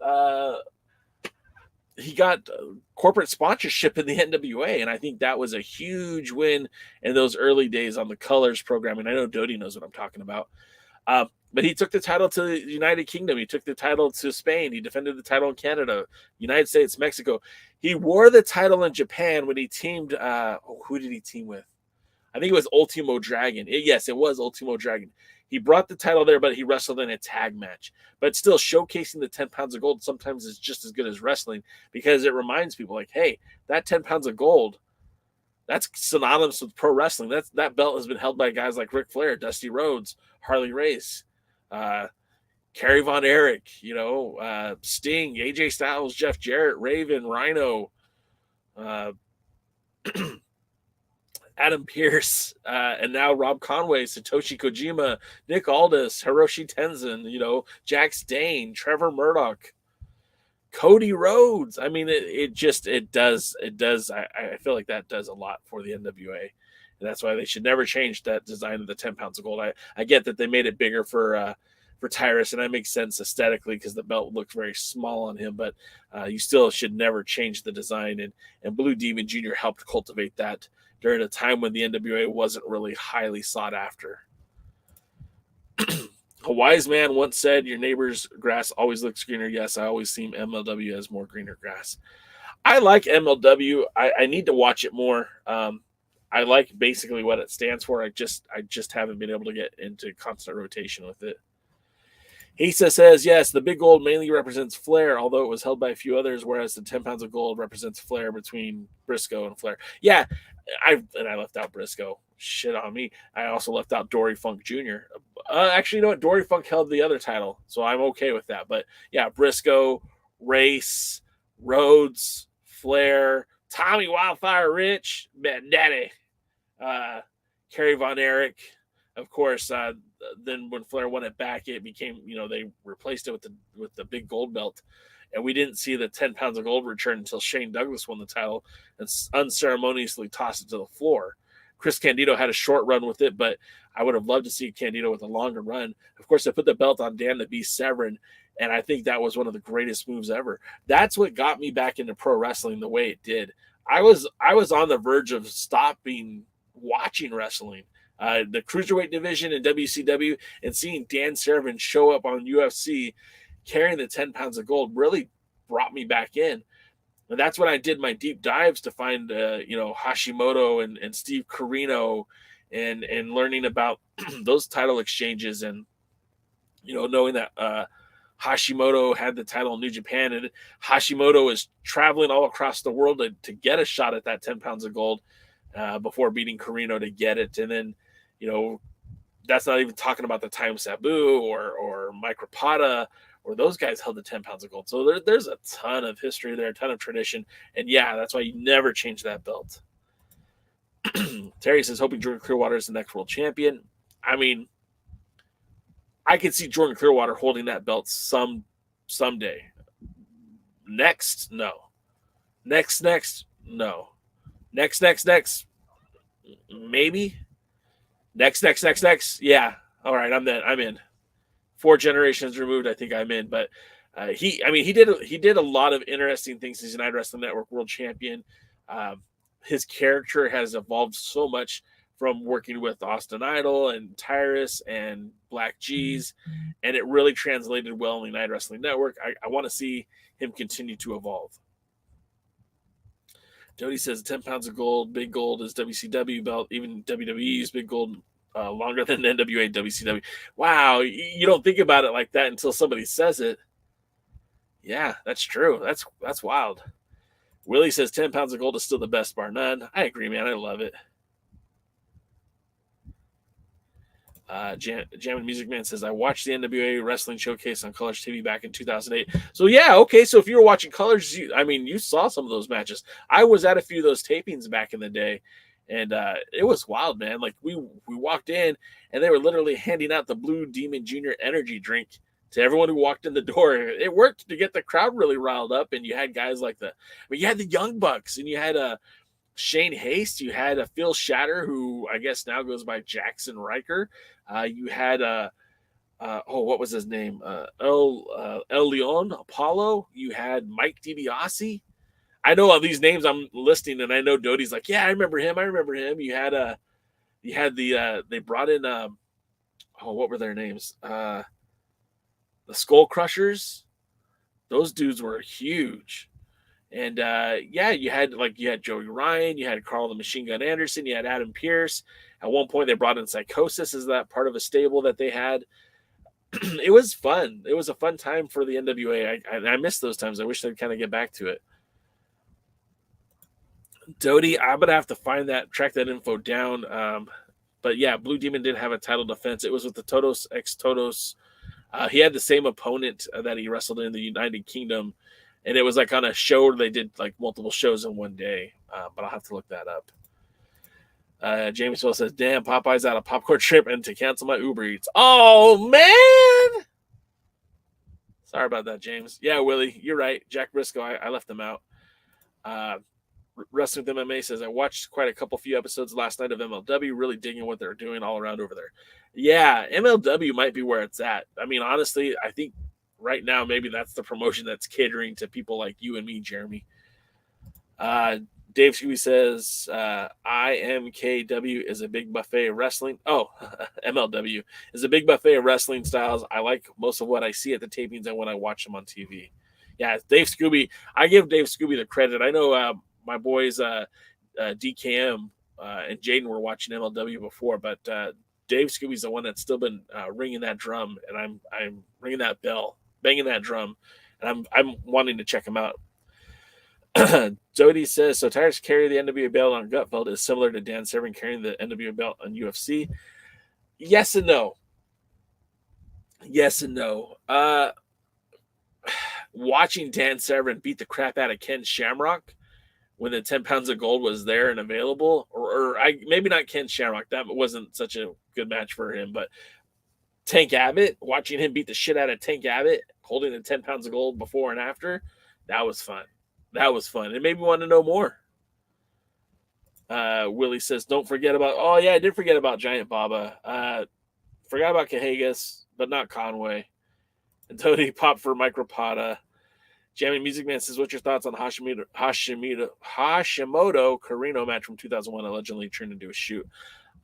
Speaker 2: He got corporate sponsorship in the NWA, and I think that was a huge win in those early days on the Colors program. And I know Dodie knows what I'm talking about. But he took the title to the United Kingdom. He took the title to Spain. He defended the title in Canada, United States, Mexico. He wore the title in Japan when he teamed. Who did he team with? I think it was Ultimo Dragon. Yes, it was Ultimo Dragon. He brought the title there, but he wrestled in a tag match. But still, showcasing the 10 pounds of gold sometimes is just as good as wrestling, because it reminds people hey, that 10 pounds of gold, That's synonymous with pro wrestling. That belt has been held by guys like Ric Flair, Dusty Rhodes, Harley Race, Kerry Von Erich, Sting, AJ Styles, Jeff Jarrett, Raven, Rhino, Adam Pearce, and now Rob Conway, Satoshi Kojima, Nick Aldis, Hiroshi Tenzin, Jax Dane, Trevor Murdoch, Cody Rhodes. I mean, it does. I feel like that does a lot for the NWA. And that's why they should never change that design of the 10 pounds of gold. I get that they made it bigger for Tyrus, and that makes sense aesthetically because the belt looks very small on him, but you still should never change the design. And Blue Demon Jr. helped cultivate that during a time when the NWA wasn't really highly sought after. A wise man once said, your neighbor's grass always looks greener. Yes, I always see MLW as more greener grass. I like MLW. I need to watch it more. I like basically what it stands for. I just haven't been able to get into constant rotation with it. Hisa says, yes, the big gold mainly represents Flair, although it was held by a few others, whereas the 10 pounds of gold represents Flair between Briscoe and Flair. Yeah, I left out Briscoe. Shit on me. I also left out Dory Funk Jr. Actually, you know what? Dory Funk held the other title, so I'm okay with that. But yeah, Briscoe, Race, Rhodes, Flair, Tommy Wildfire Rich, Daddy, Kerry Von Erich, of course. Then when Flair won it back, it became, they replaced it with the big gold belt, and we didn't see the 10 pounds of gold return until Shane Douglas won the title and unceremoniously tossed it to the floor. Chris Candido had a short run with it, but I would have loved to see Candido with a longer run. Of course, they put the belt on Dan the Beast Severn, and I think that was one of the greatest moves ever. That's what got me back into pro wrestling the way it did. I was on the verge of stopping watching wrestling. The cruiserweight division in WCW, and seeing Dan Severn show up on UFC carrying the 10 pounds of gold really brought me back in. And that's when I did my deep dives to find, Hashimoto and Steve Corino and learning about those title exchanges, and, knowing that Hashimoto had the title in New Japan, and Hashimoto is traveling all across the world to get a shot at that 10 pounds of gold before beating Corino to get it. And then, that's not even talking about the time Sabu or Mike Rapata, or those guys held the 10 pounds of gold. So there's a ton of history there, a ton of tradition. And yeah, that's why you never change that belt. Terry says, hoping Jordan Clearwater is the next world champion. I mean, I could see Jordan Clearwater holding that belt someday. Next, no. Next, no. Next, maybe. Next. Yeah. All right, I'm in. 4 generations removed, I think I'm in. But he did a lot of interesting things as United Wrestling Network world champion. His character has evolved so much from working with Austin Idol and Tyrus and Black G's, and it really translated well in the United Wrestling Network. I want to see him continue to evolve. Jody says 10 pounds of gold, big gold is WCW belt, even WWE's big gold longer than NWA WCW. Wow, you don't think about it like that until somebody says it. Yeah, that's true. That's wild. Willie says 10 pounds of gold is still the best, bar none. I agree, man. I love it. Jammin' Music Man says, I watched the NWA Wrestling Showcase on Colors TV back in 2008. So, yeah, okay. So, if you were watching Colors, you saw some of those matches. I was at a few of those tapings back in the day, and it was wild, man. Like, we walked in, and they were literally handing out the Blue Demon Jr. energy drink to everyone who walked in the door. It worked to get the crowd really riled up, and you had guys like you had the Young Bucks, and you had Shane Haste, you had Phil Shatter, who I guess now goes by Jackson Riker. You had what was his name? El Leon Apollo. You had Mike DiBiase. I know all these names I'm listing, and I know Doty's like, yeah, I remember him. You had they brought in what were their names? The Skull Crushers. Those dudes were huge. And you had Joey Ryan, you had Carl the Machine Gun Anderson, you had Adam Pearce. At one point, they brought in Psychosis as that part of a stable that they had. It was fun. It was a fun time for the NWA. I miss those times. I wish they'd kind of get back to it. Dodie, I'm gonna have to track that info down. But yeah, Blue Demon did have a title defense. It was with the Todos ex Todos. He had the same opponent that he wrestled in the United Kingdom, and it was like on a show where they did like multiple shows in one day. But I'll have to look that up. James Will says, "Damn, Popeye's out of popcorn shrimp and to cancel my Uber Eats." Oh man, sorry about that, James. Yeah, Willie, you're right. Jack Briscoe, I left him out. Wrestling with MMA says, I watched quite a few episodes last night of MLW, really digging what they're doing all around over there. Yeah, MLW might be where it's at. I mean, honestly, I think right now maybe that's the promotion that's catering to people like you and me, Jeremy. Dave Scooby says, IMKW is a big buffet of wrestling. Oh, MLW is a big buffet of wrestling styles. I like most of what I see at the tapings and when I watch them on TV. Yeah, Dave Scooby. I give Dave Scooby the credit. I know my boys DKM and Jaden were watching MLW before, but Dave Scooby's the one that's still been ringing that drum, and I'm ringing that bell, banging that drum, and I'm wanting to check him out. Jody says, so Tyrus carry the NWA belt on Gutfeld is similar to Dan Severn carrying the NWA belt on UFC. Yes and no. Yes and no. Watching Dan Severn beat the crap out of Ken Shamrock when the 10 pounds of gold was there and available, or maybe not Ken Shamrock, that wasn't such a good match for him, but Tank Abbott, watching him beat the shit out of Tank Abbott, holding the 10 pounds of gold before and after, that was fun. That was fun. It made me want to know more. Willie says, don't forget about, oh yeah, I did forget about Giant Baba. Forgot about Cahagas, but not Conway. And Tony popped for Micropata. Jamming Music Man says, what's your thoughts on Hashimoto Carino match from 2001 allegedly turned into a shoot?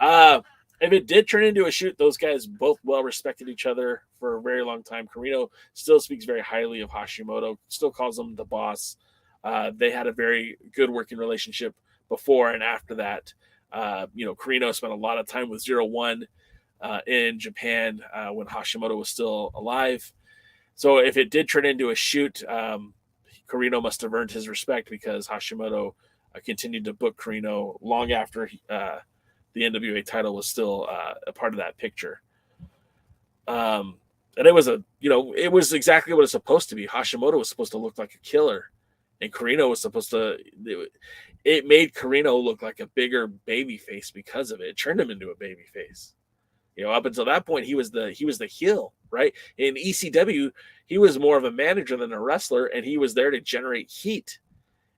Speaker 2: If it did turn into a shoot, those guys both well respected each other for a very long time. Carino still speaks very highly of Hashimoto, still calls him the boss. They had a very good working relationship before and after that. Carino spent a lot of time with 0-1 in Japan when Hashimoto was still alive. So if it did turn into a shoot, Carino must have earned his respect because Hashimoto continued to book Carino long after the NWA title was still a part of that picture. And it was exactly what it's supposed to be. Hashimoto was supposed to look like a killer, and Carino was supposed to. It made Carino look like a bigger baby face because of it. It turned him into a baby face. Up until that point, he was the heel, right? In ECW, he was more of a manager than a wrestler, and he was there to generate heat.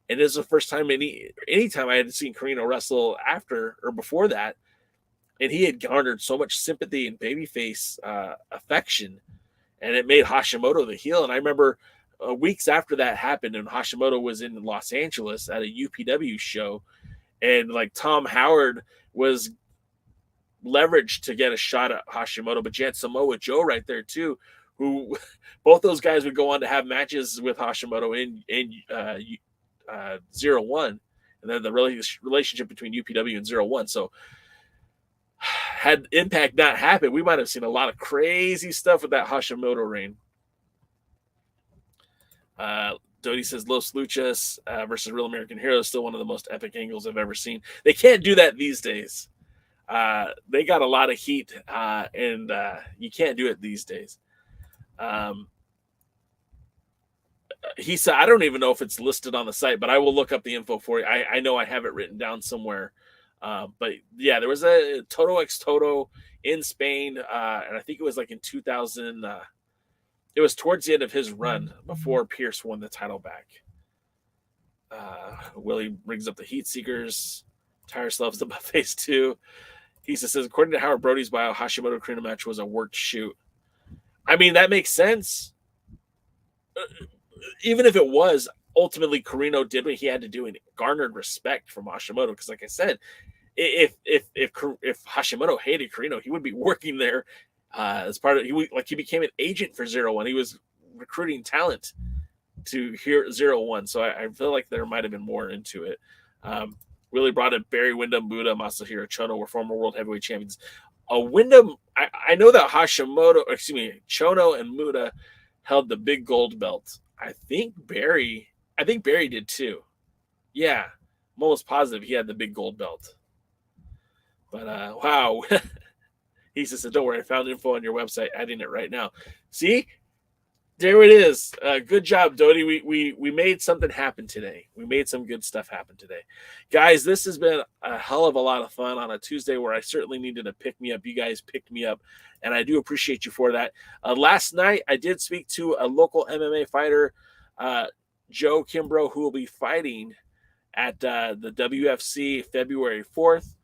Speaker 2: And this is the first time any time I had seen Carino wrestle after or before that, and he had garnered so much sympathy and babyface affection, and it made Hashimoto the heel. And I remember weeks after that happened, and Hashimoto was in Los Angeles at a UPW show, and like Tom Howard was leveraged to get a shot at Hashimoto, but you had Samoa Joe right there too, who both those guys would go on to have matches with Hashimoto in 0-1, and then the relationship between UPW and 0-1. So had Impact not happened, we might have seen a lot of crazy stuff with that Hashimoto reign. Dodie says Los Luchas versus Real American Heroes still one of the most epic angles I've ever seen. They can't do that these days. They got a lot of heat, and you can't do it these days. He said, I don't even know if it's listed on the site, but I will look up the info for you. I know I have it written down somewhere. But yeah, there was a Toto X Toto in Spain, and I think it was like in 2000. It was towards the end of his run before Pierce won the title back. Willie brings up the Heat Seekers. Tyrus loves the buffets too. He says, according to Howard Brody's bio, Hashimoto Carino match was a worked shoot. I mean, that makes sense. Even if it was, ultimately Carino did what he had to do and garnered respect from Hashimoto. Because, like I said, if Hashimoto hated Carino, he would be working there as part of he became an agent for 0-1. He was recruiting talent to hear 0-1. So I feel like there might have been more into it. Willie brought in Barry Windham, Buddha, Masahiro Chono were former world heavyweight champions. Windham, I know that Chono and Muda held the big gold belt. I think Barry did too. Yeah. I'm almost positive he had the big gold belt. But wow. He said, don't worry, I found info on your website, adding it right now. See? There it is. Good job, Dodie. We made something happen today. We made some good stuff happen today. Guys, this has been a hell of a lot of fun on a Tuesday where I certainly needed to pick me up. You guys picked me up, and I do appreciate you for that. Last night, I did speak to a local MMA fighter, Joe Kimbrough, who will be fighting at the WFC February 4th.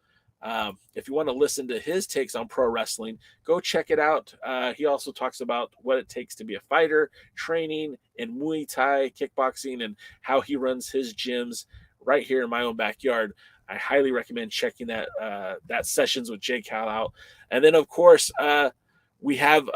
Speaker 2: If you want to listen to his takes on pro wrestling, go check it out. He also talks about what it takes to be a fighter, training in Muay Thai, kickboxing, and how he runs his gyms right here in my own backyard. I highly recommend checking that Sessions with Jay Cal out. And then, of course, we have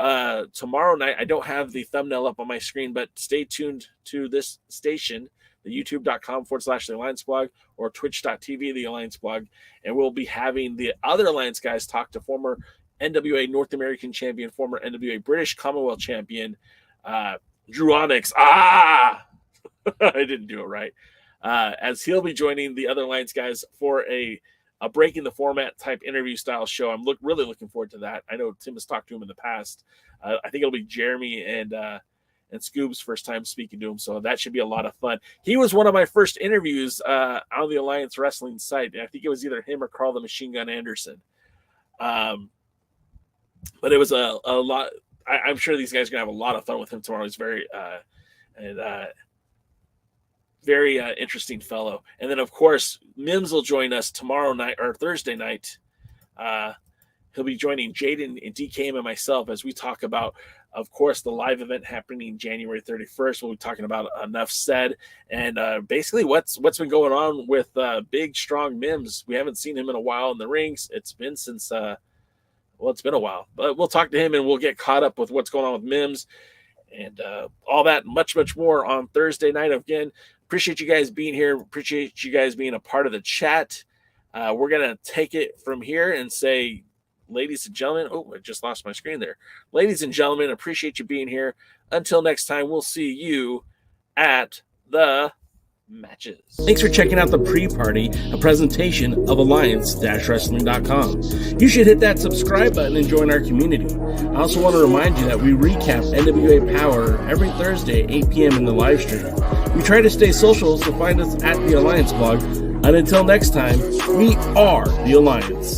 Speaker 2: tomorrow night. I don't have the thumbnail up on my screen, but stay tuned to this station, the youtube.com/The Alliance Blog or twitch.tv, The Alliance Blog. And we'll be having the other Alliance guys talk to former NWA North American champion, former NWA British Commonwealth champion, Drew Onyx. I didn't do it right. As he'll be joining the other Alliance guys for a breaking the format type interview style show. I'm really looking forward to that. I know Tim has talked to him in the past. I think it'll be Jeremy and Scoob's first time speaking to him, so that should be a lot of fun. He was one of my first interviews on the Alliance Wrestling site. I think it was either him or Carl the Machine Gun Anderson. But it was a lot. I'm sure these guys are going to have a lot of fun with him tomorrow. He's very interesting fellow. And then, of course, Mims will join us tomorrow night or Thursday night. He'll be joining Jaden and DKM and myself as we talk about, of course, the live event happening January 31st. We'll be talking about Enough Said and basically what's been going on with big, strong Mims. We haven't seen him in a while in the rings. It's been since, it's been a while. But we'll talk to him and we'll get caught up with what's going on with Mims and all that, much, much more on Thursday night. Again, appreciate you guys being here. Appreciate you guys being a part of the chat. We're going to take it from here and say, ladies and gentlemen, I just lost my screen there. Ladies and gentlemen, appreciate you being here. Until next time, we'll see you at the matches. Thanks for checking out the pre-party, a presentation of Alliance-Wrestling.com. You should hit that subscribe button and join our community. I also want to remind you that we recap NWA POWERRR every Thursday at 8 p.m. in the live stream. We try to stay social, so find us at the Alliance Blog. And until next time, we are the Alliance.